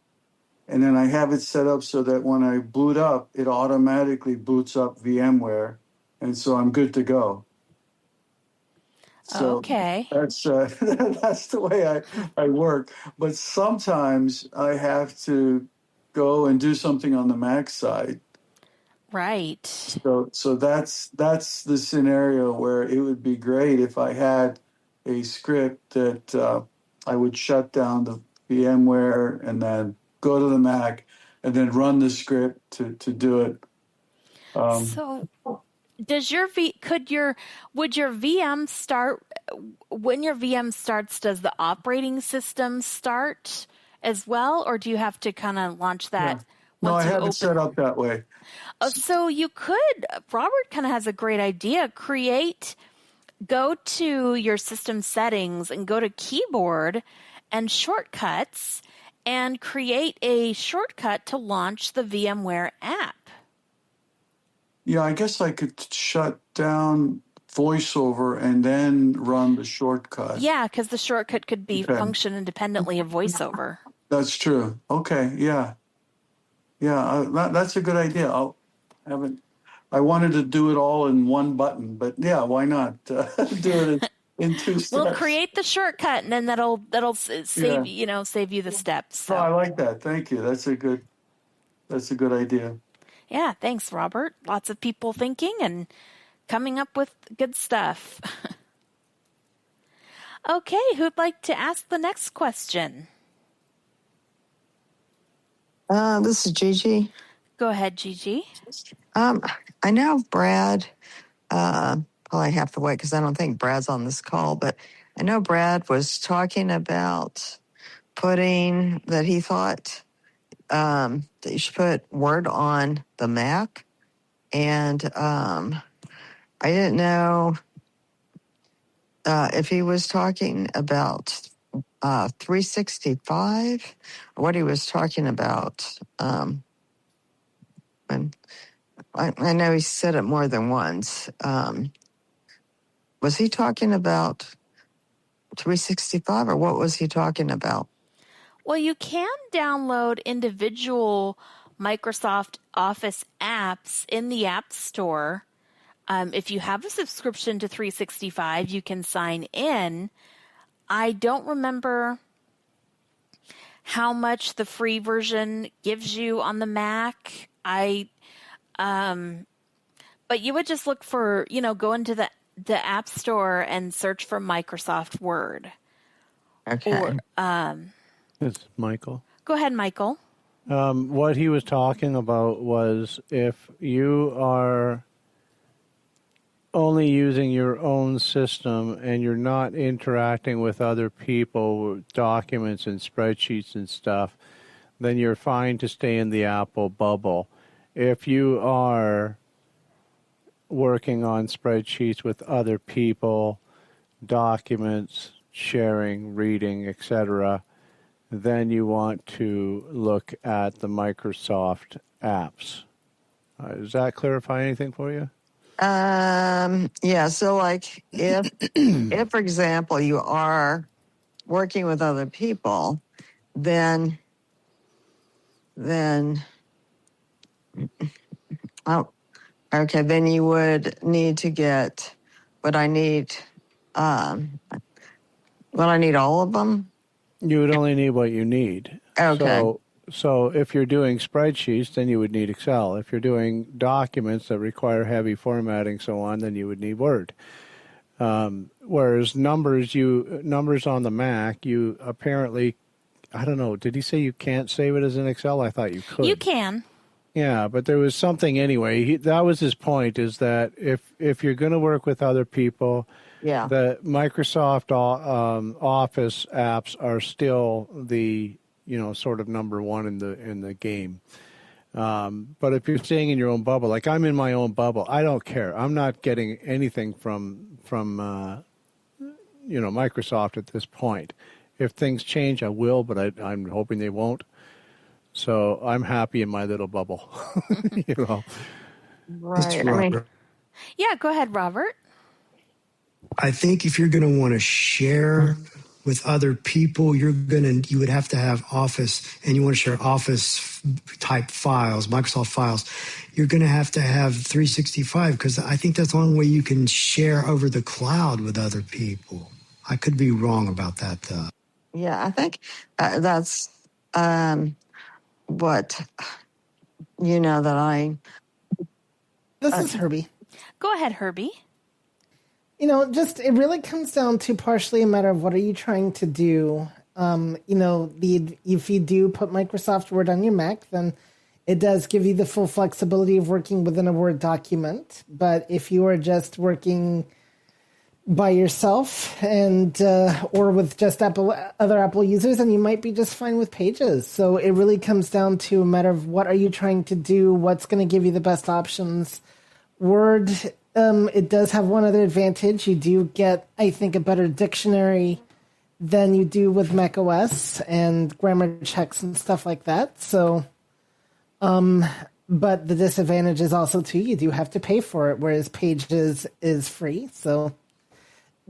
And then I have it set up so that when I boot up, it automatically boots up VMware. And so I'm good to go. So okay. That's the way I work. But sometimes I have to go and do something on the Mac side. Right. So that's the scenario where it would be great if I had a script that I would shut down the VMware and then go to the Mac and then run the script to do it. So does would your VM start when your VM starts? Does the operating system start as well, or do you have to kind of launch that? Yeah. No, I have it set up that way. So you could. Robert kind of has a great idea. Go to your system settings and go to keyboard and shortcuts and create a shortcut to launch the VMware app. Yeah, I guess I could shut down VoiceOver and then run the shortcut. Yeah, because the shortcut could be function independently of VoiceOver. That's true. Okay, yeah. That's a good idea. I wanted to do it all in one button, but yeah, why not do it in 2 steps? We'll create the shortcut, and then that'll save save you the steps. So. Oh, I like that. Thank you. That's a good idea. Yeah, thanks, Robert. Lots of people thinking and coming up with good stuff. Okay, who'd like to ask the next question? This is Gigi. Go ahead, Gigi. I know Brad, probably have to wait because I don't think Brad's on this call, but I know Brad was talking about putting that he thought that you should put Word on the Mac. And I didn't know if he was talking about 365 or what he was talking about. And I know he said it more than once. Was he talking about 365 or what was he talking about? Well, you can download individual Microsoft Office apps in the App Store. If you have a subscription to 365, you can sign in. I don't remember how much the free version gives you on the Mac. But you would just look for, go into the App Store and search for Microsoft Word. Okay. It's Michael. Go ahead, Michael. What he was talking about was if you are only using your own system and you're not interacting with other people, documents and spreadsheets and stuff, then you're fine to stay in the Apple bubble. If you are working on spreadsheets with other people, documents, sharing, reading, etc., then you want to look at the Microsoft apps. Does that clarify anything for you? Yeah. So like if for example, you are working with other people, then then you would need to get would I need all of them? You would only need what you need. Okay. So if you're doing spreadsheets, then you would need Excel. If you're doing documents that require heavy formatting, so on, then you would need Word. Whereas numbers on the Mac, you apparently, I don't know, did he say you can't save it as an Excel? I thought you could. You can. Yeah, but there was something anyway. That was his point, is that if you're going to work with other people, Yeah. the Microsoft Office apps are still the sort of number one in the game. But if you're staying in your own bubble, like I'm in my own bubble, I don't care. I'm not getting anything from Microsoft at this point. If things change, I will, but I'm hoping they won't. So I'm happy in my little bubble. Right. I mean, Yeah, go ahead, Robert. I think if you're going to want to share with other people, you would have to have Office, and you want to share Office type files, Microsoft files. You're going to have 365 because I think that's the only way you can share over the cloud with other people. I could be wrong about that though. yeah, I think that's what that I. This is Herbie. Go ahead, Herbie. It really comes down to partially a matter of what are you trying to do. If you do put Microsoft Word on your Mac, then it does give you the full flexibility of working within a Word document. But if you are just working by yourself and or with just other Apple users, then you might be just fine with Pages. So it really comes down to a matter of what are you trying to do, what's going to give you the best options. Word, it does have one other advantage. You do get, I think, a better dictionary than you do with macOS and grammar checks and stuff like that. So, but the disadvantage is also too, you do have to pay for it, whereas Pages is free. So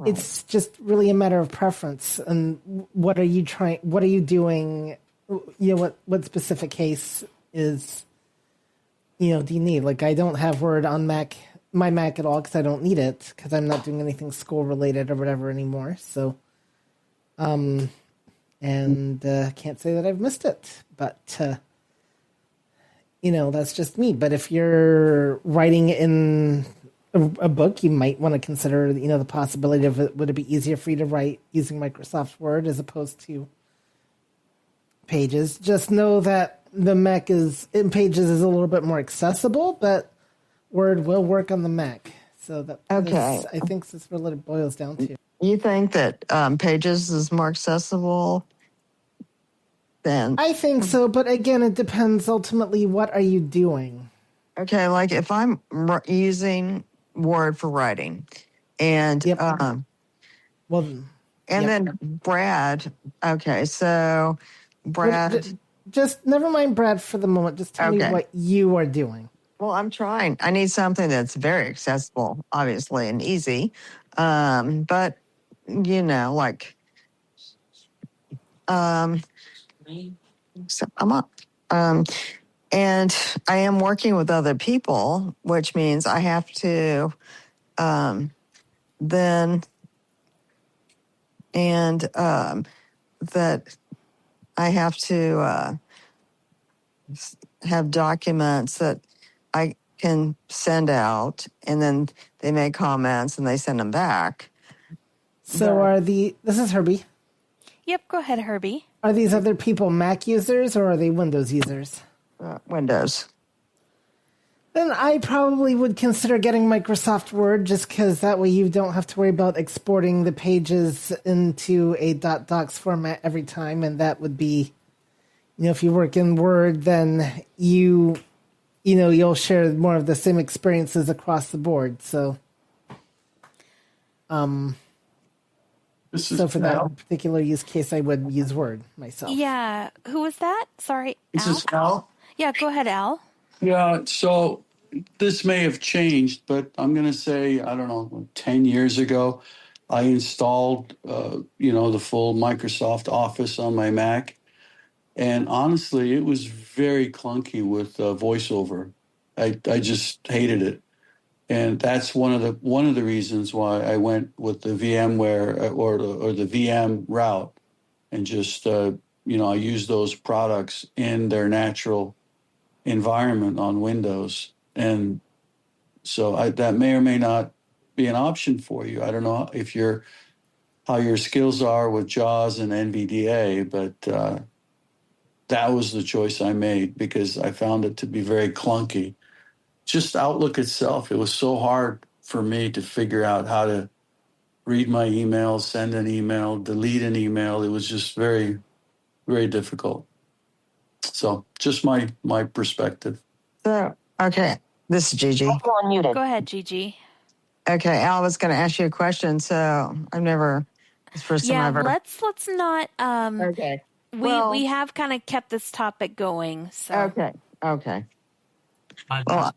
it's just really a matter of preference. And what are you doing? What specific case is, do you need? Like, I don't have Word on my Mac at all because I don't need it because I'm not doing anything school related or whatever anymore. So, can't say that I've missed it, but That's just me. But if you're writing in a book, you might want to consider, the possibility of would it be easier for you to write using Microsoft Word as opposed to Pages. Just know that the Mac in Pages is a little bit more accessible, but Word will work on the Mac. So I think that's what it boils down to. You think that Pages is more accessible than? I think so, but again, it depends. Ultimately, what are you doing? Okay, like if I'm using Word for writing, and Yep. then Brad. Okay, so Brad. Just never mind Brad for the moment. Just tell me what you are doing. Well, I'm trying. I need something that's very accessible, obviously, and easy. But like, so I'm up. And I am working with other people, which means I have to that I have to have documents that I can send out, and then they make comments and they send them back. So this is Herbie. Yep, go ahead, Herbie. Are these other people Mac users or are they Windows users? Windows. Then I probably would consider getting Microsoft Word just because that way you don't have to worry about exporting the pages into a .docs format every time. And that would be, if you work in Word, then you'll share more of the same experiences across the board. So, for that particular use case, I would use Word myself. Yeah. Who was that? Sorry, This Al? is Al. Yeah, go ahead, Al. Yeah, so this may have changed, but I'm going to say, I don't know, 10 years ago, I installed, the full Microsoft Office on my Mac. And honestly, it was very clunky with VoiceOver. I just hated it. And that's one of the reasons why I went with the VMware or the VM route and just, I used those products in their natural environment on Windows. And so that may or may not be an option for you. I don't know how your skills are with JAWS and NVDA, but that was the choice I made because I found it to be very clunky. Just Outlook itself, it was so hard for me to figure out how to read my emails, send an email, delete an email. It was just very, very difficult. So just my perspective. So, okay, this is Gigi. Go ahead, Gigi. Okay, Al was going to ask you a question, so I've never. It's the first time I've ever. Let's not. Okay. We have kind of kept this topic going. So. Okay. Go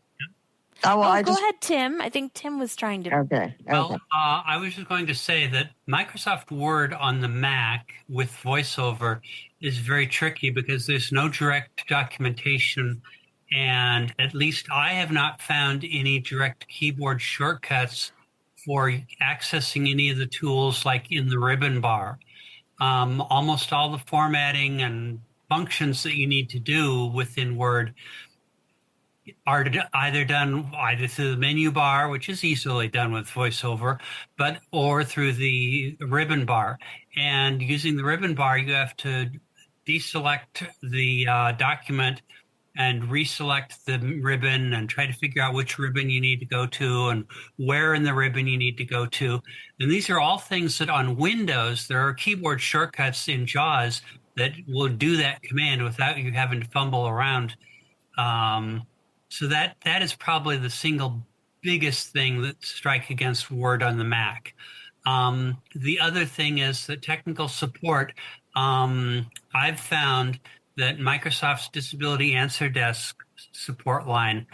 ahead, Tim. I think Tim was trying to. Okay. Well, I was just going to say that Microsoft Word on the Mac with VoiceOver is very tricky because there's no direct documentation, and at least I have not found any direct keyboard shortcuts for accessing any of the tools like in the ribbon bar. Almost all the formatting and functions that you need to do within Word are either done through the menu bar, which is easily done with VoiceOver, or through the ribbon bar. And using the ribbon bar, you have to deselect the document and reselect the ribbon and try to figure out which ribbon you need to go to and where in the ribbon you need to go to. And these are all things that on Windows, there are keyboard shortcuts in JAWS that will do that command without you having to fumble around. So that is probably the single biggest thing that strike against Word on the Mac. The other thing is that technical support. I've found that Microsoft's Disability Answer Desk support line,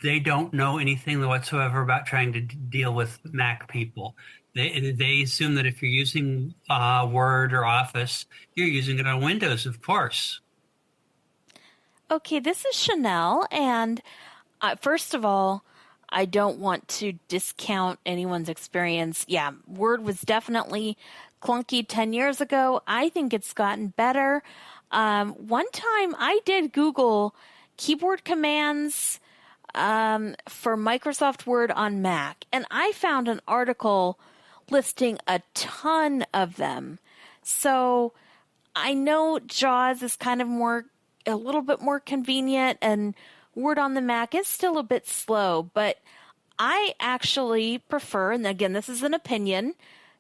they don't know anything whatsoever about trying to deal with Mac people. They assume that if you're using Word or Office, you're using it on Windows, of course. Okay, this is Chanelle, and first of all, I don't want to discount anyone's experience. Yeah, Word was definitely clunky 10 years ago. I think it's gotten better. One time I did Google, keyboard commands for Microsoft Word on Mac. And I found an article listing a ton of them. So I know JAWS is kind of a little bit more convenient, and Word on the Mac is still a bit slow, but I actually prefer, and again, this is an opinion,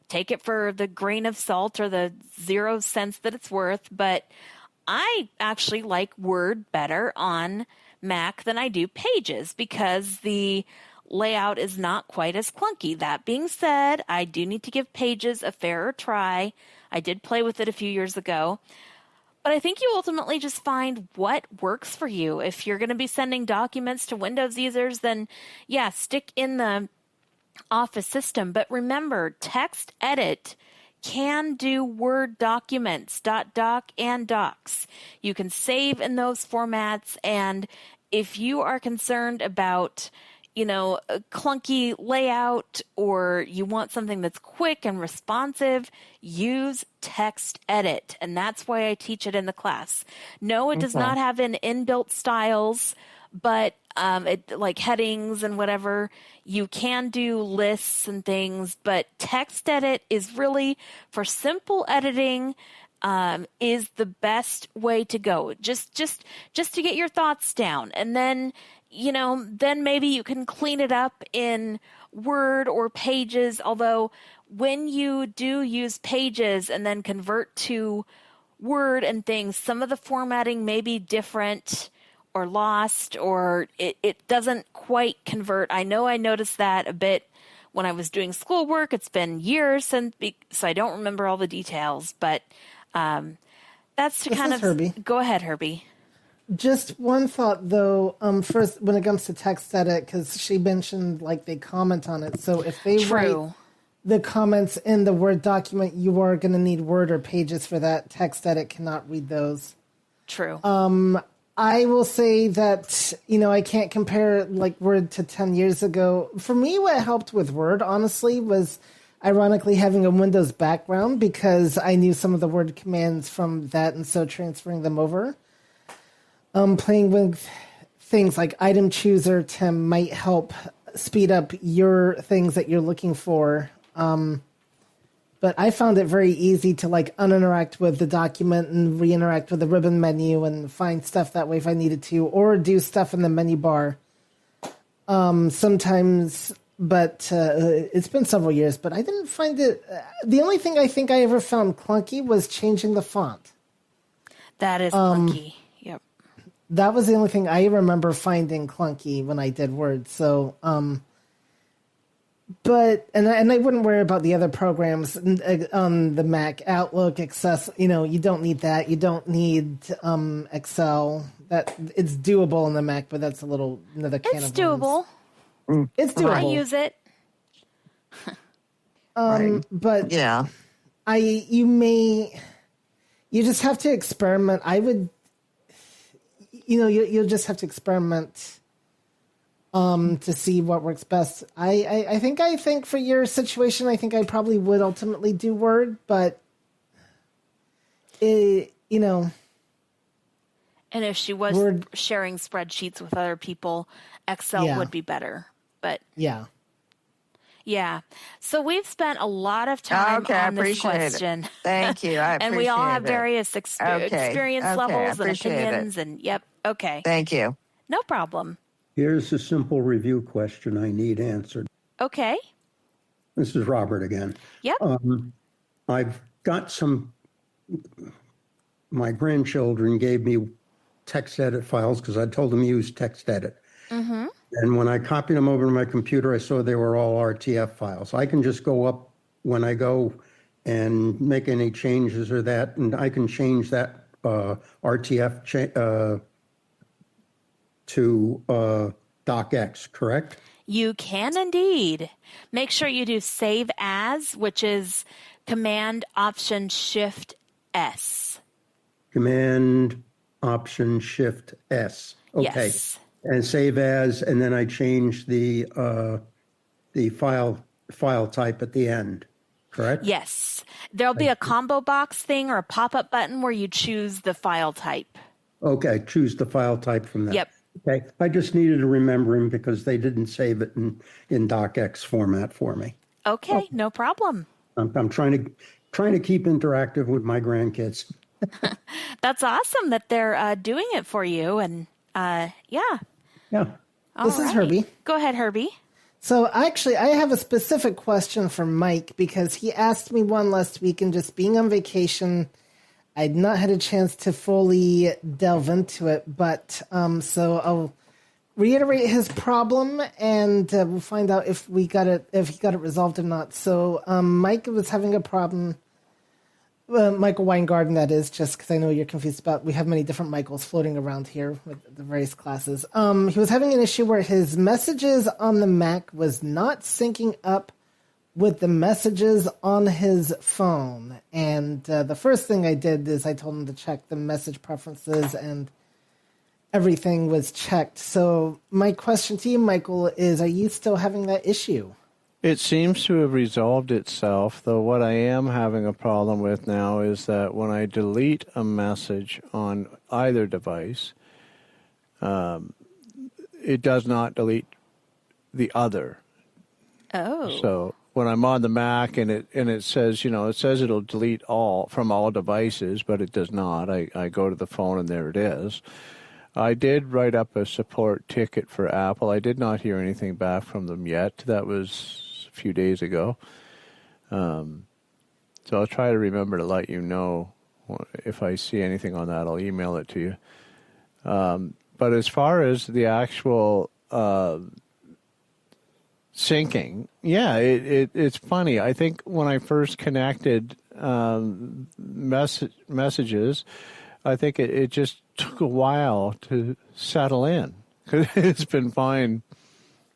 take it for the grain of salt or the 0 cents that it's worth, but I actually like Word better on Mac than I do Pages because the layout is not quite as clunky. That being said, I do need to give Pages a fairer try. I did play with it a few years ago. But I think you ultimately just find what works for you. If you're going to be sending documents to Windows users, then yeah, stick in the Office system. But remember, text edit can do Word documents, .doc and docs. You can save in those formats. And if you are concerned about a clunky layout, or you want something that's quick and responsive, use text edit. And that's why I teach it in the class. No, it does not have an inbuilt styles, but like headings and whatever. You can do lists and things, but text edit is really for simple editing. Is the best way to go. Just to get your thoughts down, and then then maybe you can clean it up in Word or Pages. Although when you do use Pages and then convert to Word and things, some of the formatting may be different or lost, or it doesn't quite convert. I know I noticed that a bit when I was doing schoolwork. It's been years since, so I don't remember all the details, but that's to kind of Herbie. Go ahead, Herbie. Just one thought, though. First, when it comes to text edit, because she mentioned like they comment on it. So if they write the comments in the Word document, you are going to need Word or Pages for that. Text edit cannot read those. True. I will say that I can't compare like Word to 10 years ago. For me, what helped with Word, honestly, was ironically having a Windows background, because I knew some of the Word commands from that, and so transferring them over. Playing with things like item chooser, Tim, might help speed up your things that you're looking for. But I found it very easy to like uninteract with the document and reinteract with the ribbon menu and find stuff that way if I needed to, or do stuff in the menu bar. Sometimes, but it's been several years, but I didn't find it. The only thing I think I ever found clunky was changing the font. That is clunky. Yep. That was the only thing I remember finding clunky when I did Word. So, but I wouldn't worry about the other programs on the Mac. Outlook, Access. You don't need that. You don't need Excel. That it's doable on the Mac, but that's another can of worms. It's doable. It's doable. I use it. Right. But yeah, you just have to experiment. I would, you'll just have to experiment to see what works best. I think for your situation, I think I probably would ultimately do Word, but And if she was sharing spreadsheets with other people, Excel would be better. But yeah. So we've spent a lot of time on this question. Thank you. I appreciate it. And we all have various experience levels and opinions. And okay. Thank you. No problem. Here's a simple review question I need answered. Okay. This is Robert again. Yep. I've got my grandchildren gave me text edit files because I told them to use text edit. Mm-hmm. And when I copied them over to my computer, I saw they were all RTF files. I can just go up when I go and make any changes or that, and I can change that RTF to docx, correct? You can indeed. Make sure you do Save As, which is Command Option Shift S. Command Option Shift S. Okay. Yes. And Save As, and then I change the file type at the end, correct? Yes. There'll be a combo box thing or a pop-up button where you choose the file type. Okay, choose the file type from that. Yep. Okay, I just needed to remember him because they didn't save it in docx format for me. Okay, no problem. I'm trying to keep interactive with my grandkids. That's awesome that they're doing it for you. And yeah. Yeah. This is Herbie. Go ahead, Herbie. So actually, I have a specific question for Mike because he asked me one last week, and just being on vacation, I'd not had a chance to fully delve into it. But so I'll reiterate his problem, and we'll find out if he got it resolved or not. So Mike was having a problem. Michael Weingarten, that is, just because I know you're confused about. We have many different Michaels floating around here with the various classes. He was having an issue where his messages on the Mac was not syncing up with the messages on his phone. And the first thing I did is I told him to check the message preferences, and everything was checked. So my question to you, Michael, is: are you still having that issue? It seems to have resolved itself, though what I am having a problem with now is that when I delete a message on either device, it does not delete the other. Oh. So when I'm on the Mac and it says, it says it'll delete all from all devices, but it does not. I go to the phone and there it is. I did write up a support ticket for Apple. I did not hear anything back from them yet. That was a few days ago. So I'll try to remember to let you know if I see anything on that. I'll email it to you. But as far as the actual syncing, yeah, it's funny. I think when I first connected messages, I think it just took a while to settle in. It's been fine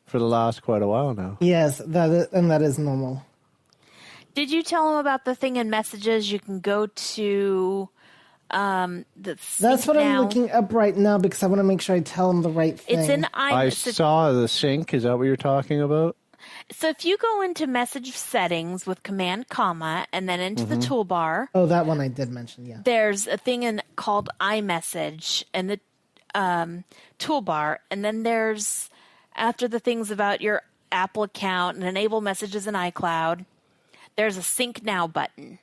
for the last quite a while now. Yes, that is normal. Did you tell him about the thing in messages? You can go to the That's what now. I'm looking up right now because I want to make sure I tell him the right thing. It's in I saw the sync. Is that what you're talking about? So if you go into message settings with command comma and then into the toolbar. Oh, that one I did mention, yeah. There's a thing called iMessage in the toolbar. And then there's, after the things about your Apple account and enable messages in iCloud, there's a sync now button.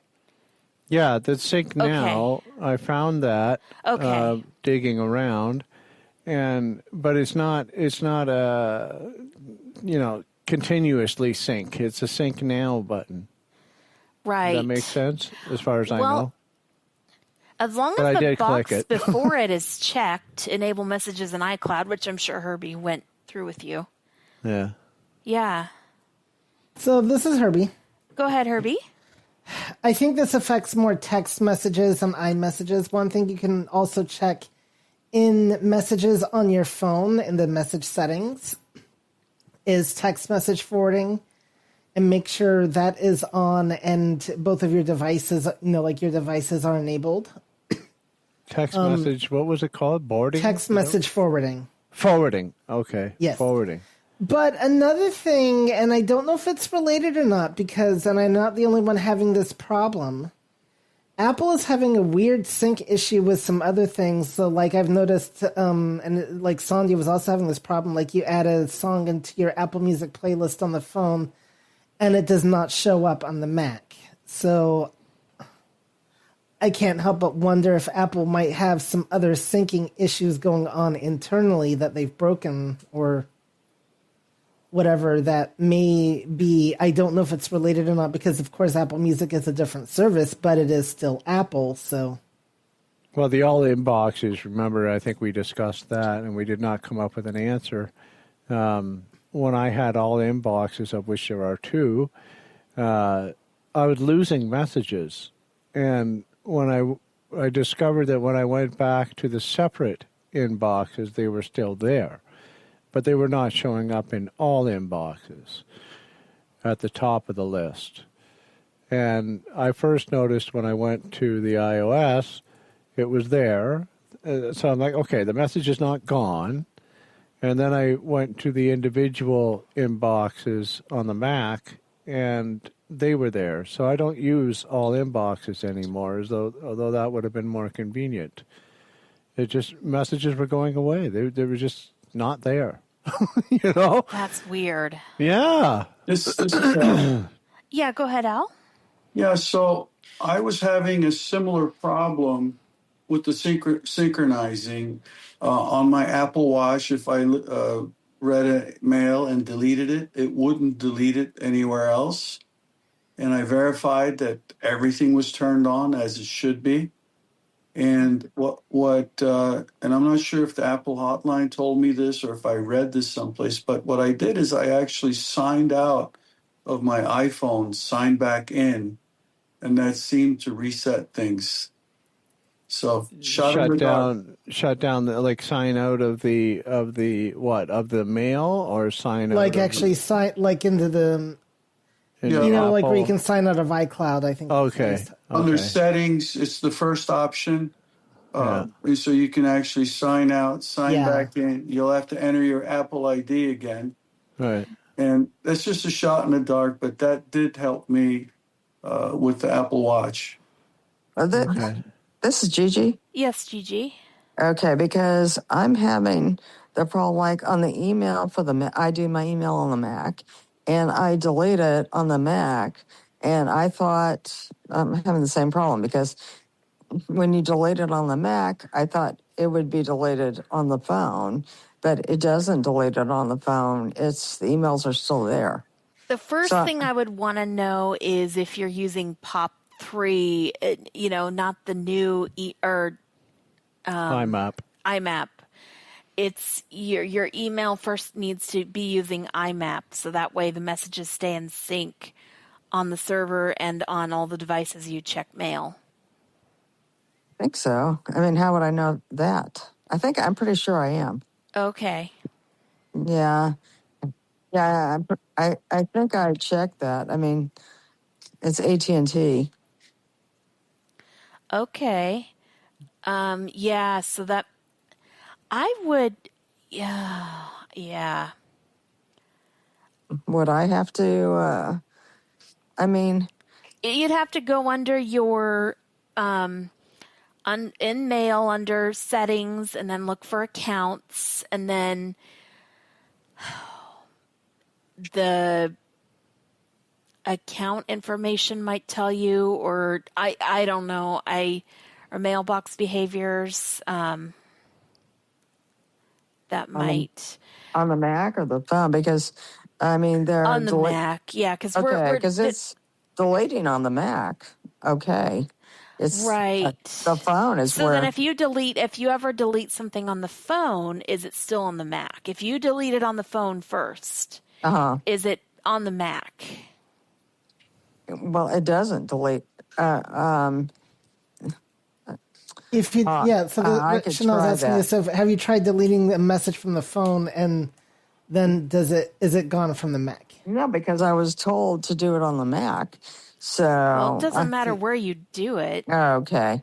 Yeah, the sync now. I found that digging around, but it's not continuously sync. It's a sync now button. Right. Does that make sense as far as I know? As long as the box before it is checked, enable messages in iCloud, which I'm sure Herbie went through with you. Yeah. Yeah. So this is Herbie. Go ahead, Herbie. I think this affects more text messages and iMessages. One thing you can also check in messages on your phone in the message settings is text message forwarding, and make sure that is on and both of your devices, your devices are enabled. Text message, what was it called? Boarding? Text message forwarding. Forwarding. Okay. Yes. Forwarding. But another thing, and I don't know if it's related or not, and I'm not the only one having this problem, Apple is having a weird sync issue with some other things. So, like I've noticed, and like Sandy was also having this problem, like you add a song into your Apple Music playlist on the phone, and it does not show up on the Mac. So I can't help but wonder if Apple might have some other syncing issues going on internally that they've broken or whatever that may be. I don't know if it's related or not because, of course, Apple Music is a different service, but it is still Apple, so. Well, the all inboxes, remember, I think we discussed that, and we did not come up with an answer. When I had all inboxes, of which there are two, I was losing messages. And when I discovered that when I went back to the separate inboxes, they were still there. But they were not showing up in all inboxes at the top of the list. And I first noticed when I went to the iOS, it was there. So I'm like, okay, the message is not gone. And then I went to the individual inboxes on the Mac, and they were there. So I don't use all inboxes anymore, although that would have been more convenient. It just messages were going away. They were just not there. You know? That's weird. Yeah. This is Yeah, go ahead, Al. yeah. So I was having a similar problem with the synchronizing on my Apple Watch. If I read a mail and deleted it, it wouldn't delete it anywhere else. And I verified that everything was turned on as it should be. And and I'm not sure if the Apple hotline told me this or if I read this someplace, but what I did is I actually signed out of my iPhone, signed back in, and that seemed to reset things. So Shut down, like sign out of the mail, or sign out Like of actually sign like into the like where you can sign out of iCloud. I think. Okay. Under settings, it's the first option. So you can actually sign out, sign back in. You'll have to enter your Apple ID again. Right. And that's just a shot in the dark, but that did help me with the Apple Watch. This is Gigi. Yes, Gigi. Okay, because I'm having the problem, like on the email for I do my email on the Mac, and I delete it on the Mac, and I thought I'm having the same problem because when you delete it on the Mac, I thought it would be deleted on the phone, but it doesn't delete it on the phone. The emails are still there. The first thing I would want to know is if you're using POP3, not the new IMAP. IMAP. It's your email first needs to be using IMAP, so that way the messages stay in sync on the server and on all the devices you check mail. I think so. I mean, how would I know that? I'm pretty sure I am. Okay. Yeah. Yeah, I think I checked that. I mean, it's AT&T. Okay. So that I would, yeah. Would I have to, You'd have to go under your, in mail under settings and then look for accounts and then the account information might tell you, or I don't know, or mailbox behaviors, that might. On the Mac or the phone? Because, they're on the Mac, yeah, because because it's deleting on the Mac. Okay. It's right. The phone is so where. Then if you ever delete something on the phone, is it still on the Mac? If you delete it on the phone first, is it on the Mac? Well, it doesn't delete. If you Chanelle's asking you, so have you tried deleting a message from the phone, and then is it gone from the Mac? No, because I was told to do it on the Mac. So well, it doesn't matter where you do it. Oh, okay.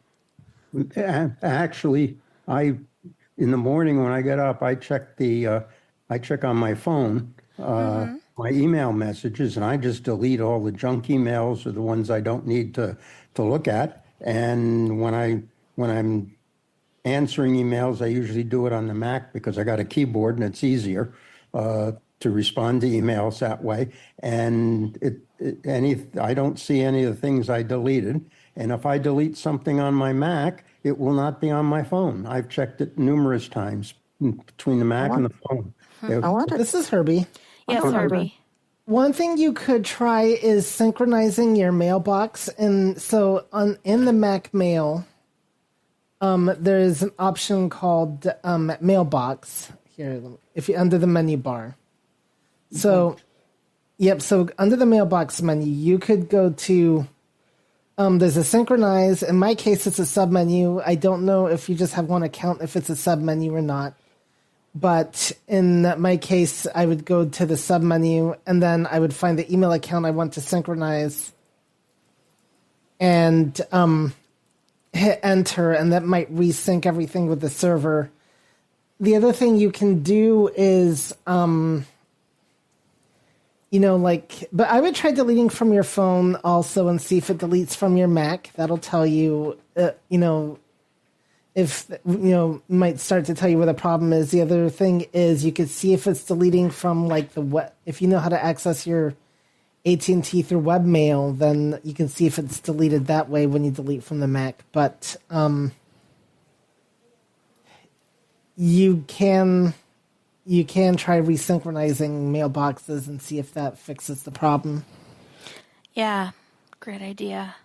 Actually, in the morning when I get up, I check on my phone, my email messages, and I just delete all the junk emails or the ones I don't need to look at. And when I'm answering emails, I usually do it on the Mac because I got a keyboard and it's easier to respond to emails that way. And I don't see any of the things I deleted. And if I delete something on my Mac, it will not be on my phone. I've checked it numerous times between the Mac and the phone. This is Herbie. Yes, Herbie. One thing you could try is synchronizing your mailbox. And so in the Mac Mail, there's an option called Mailbox here. If you under the menu bar. So, so under the Mailbox menu, you could go to. There's a synchronize. In my case, it's a submenu. I don't know if you just have one account, if it's a submenu or not. But in my case, I would go to the submenu, and then I would find the email account I want to synchronize, and hit enter, and that might resync everything with the server. The other thing you can do is, but I would try deleting from your phone also and see if it deletes from your Mac. That'll tell you, if might start to tell you where the problem is. The other thing is you could see if it's deleting from like the web. If you know how to access your AT&T through webmail, then you can see if it's deleted that way when you delete from the Mac. But you can try resynchronizing mailboxes and see if that fixes the problem. Yeah, great idea.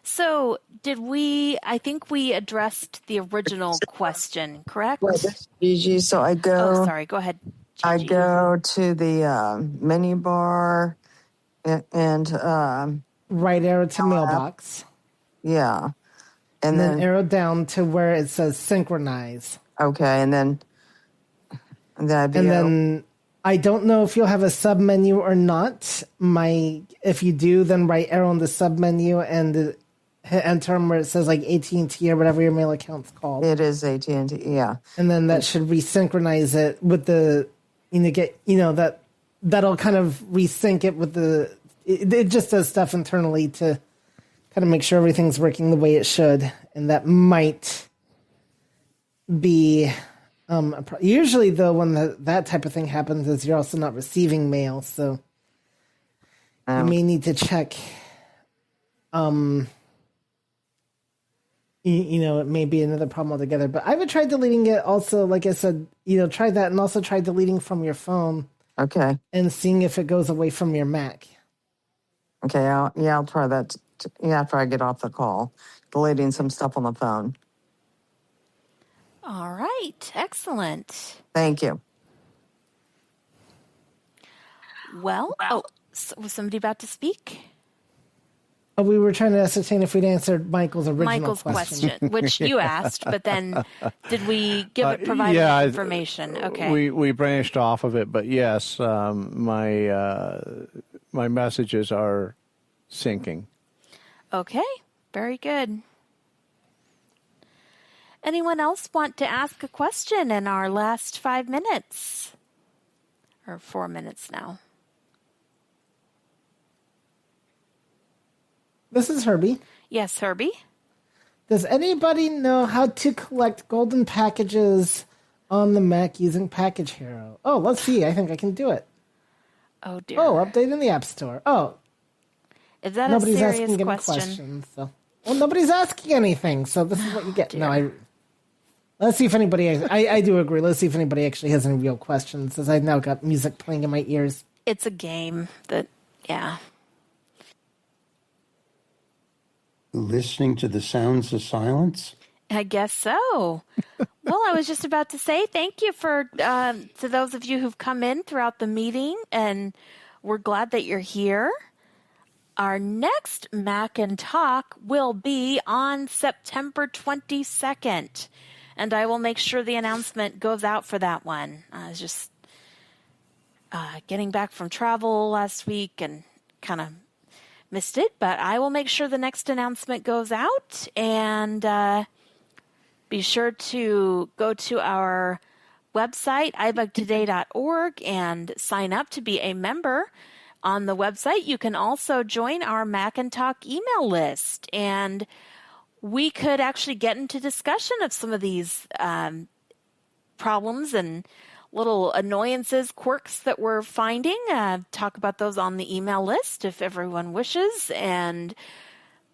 So I think we addressed the original question, correct? Well, this is Gigi. So I go. Oh, sorry. Go ahead, Gigi. I go to the menu bar and Right arrow to mailbox. yeah, And then arrow down to where it says synchronize. Okay, and then I don't know if you'll have a sub menu or not. If you do, then right arrow on the sub menu and hit enter where it says like AT&T or whatever your mail account's called. It is AT&T, yeah. And then that should resynchronize it with that'll kind of resync it with it just does stuff internally to kind of make sure everything's working the way it should. And that might be usually though when that type of thing happens is you're also not receiving mail, so you may need to check. It may be another problem altogether. But I would try deleting it also, like I said, try that and also try deleting from your phone. Okay. And seeing if it goes away from your Mac. Okay, I'll try that after I get off the call, deleting some stuff on the phone. All right, excellent. Thank you. Well, was somebody about to speak? Oh, we were trying to ascertain if we'd answered Michael's original question, which you asked, but then did we provide information? Okay. We branched off of it, but yes, my messages are syncing. Okay, very good. Anyone else want to ask a question in our last 5 minutes? Or 4 minutes now. This is Herbie. Yes, Herbie. Does anybody know how to collect golden packages on the Mac using Package Hero? Oh, let's see. I think I can do it. Oh, dear. Oh, update in the App Store. Oh. Is that nobody's a serious asking any question? questions. So. Well, nobody's asking anything, so this is what you get. No, let's see if anybody... I do agree. Let's see if anybody actually has any real questions, as I've now got music playing in my ears. It's a game that, yeah. Listening to the sounds of silence? I guess so. Well, I was just about to say thank you to those of you who've come in throughout the meeting, and we're glad that you're here. Our next Mac and Talk will be on September 22nd, and I will make sure the announcement goes out for that one. I was just getting back from travel last week and kind of missed it, but I will make sure the next announcement goes out, and be sure to go to our website, ibugtoday.org, and sign up to be a member. On the website, you can also join our Mac and Talk email list, and we could actually get into discussion of some of these problems and little annoyances, quirks that we're finding. Talk about those on the email list if everyone wishes. And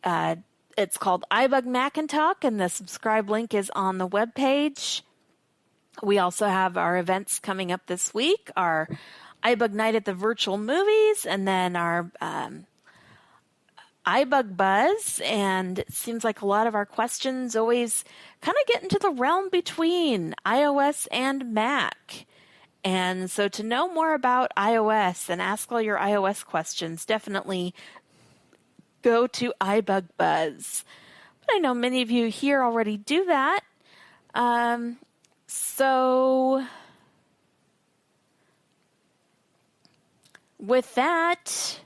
it's called iBug Mac and Talk, and the subscribe link is on the webpage. We also have our events coming up this week, our iBug Night at the Virtual Movies, and then our iBug Buzz. And it seems like a lot of our questions always kind of get into the realm between iOS and Mac. And so to know more about iOS and ask all your iOS questions, definitely go to iBug Buzz. But I know many of you here already do that. So with that,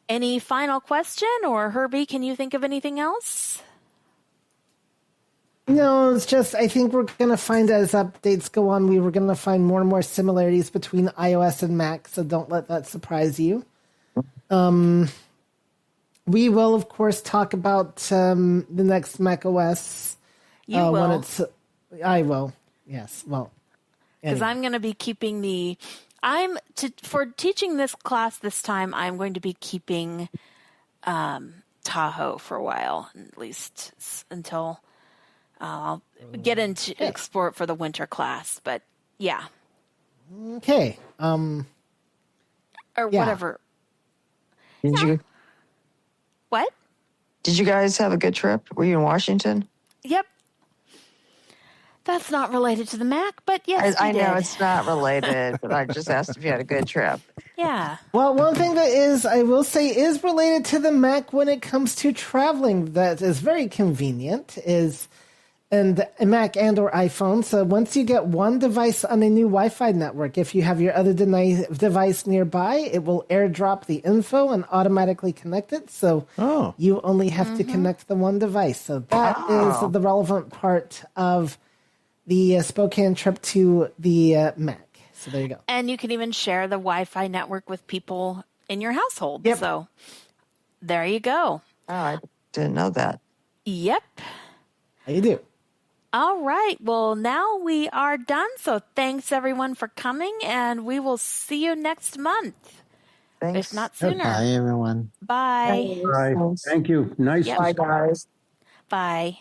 any final question, or Herbie, can you think of anything else? No, it's just I think we're going to find as updates go on, we were going to find more and more similarities between iOS and Mac, so don't let that surprise you. we will, of course, talk about the next Mac OS. You will. When it's, I will. Yes. Well, Because anyway. I'm going to be keeping for teaching this class this time, I'm going to be keeping Tahoe for a while, at least until I'll get into export for the winter class. But yeah. Okay. Or Yeah. whatever. What? Did you guys have a good trip? Were you in Washington? Yep. That's not related to the Mac, but yes, I we know did. it's not related, but I just asked if you had a good trip. Yeah. Well, one thing that is, I will say, is related to the Mac when it comes to traveling that is very convenient is, and a Mac and or iPhone. So once you get one device on a new Wi-Fi network, if you have your other device nearby, it will airdrop the info and automatically connect it. So you only have to connect the one device. So that is the relevant part of the Spokane trip to the Mac. So there you go. And you can even share the Wi-Fi network with people in your household. Yep. So there you go. Oh, I didn't know that. Yep. How you do? All right. Well, now we are done. So thanks everyone for coming, and we will see you next month. Thanks. If not sooner. Bye, everyone. Bye. All right. Thank you. Nice Yep. to Bye, guys. Bye.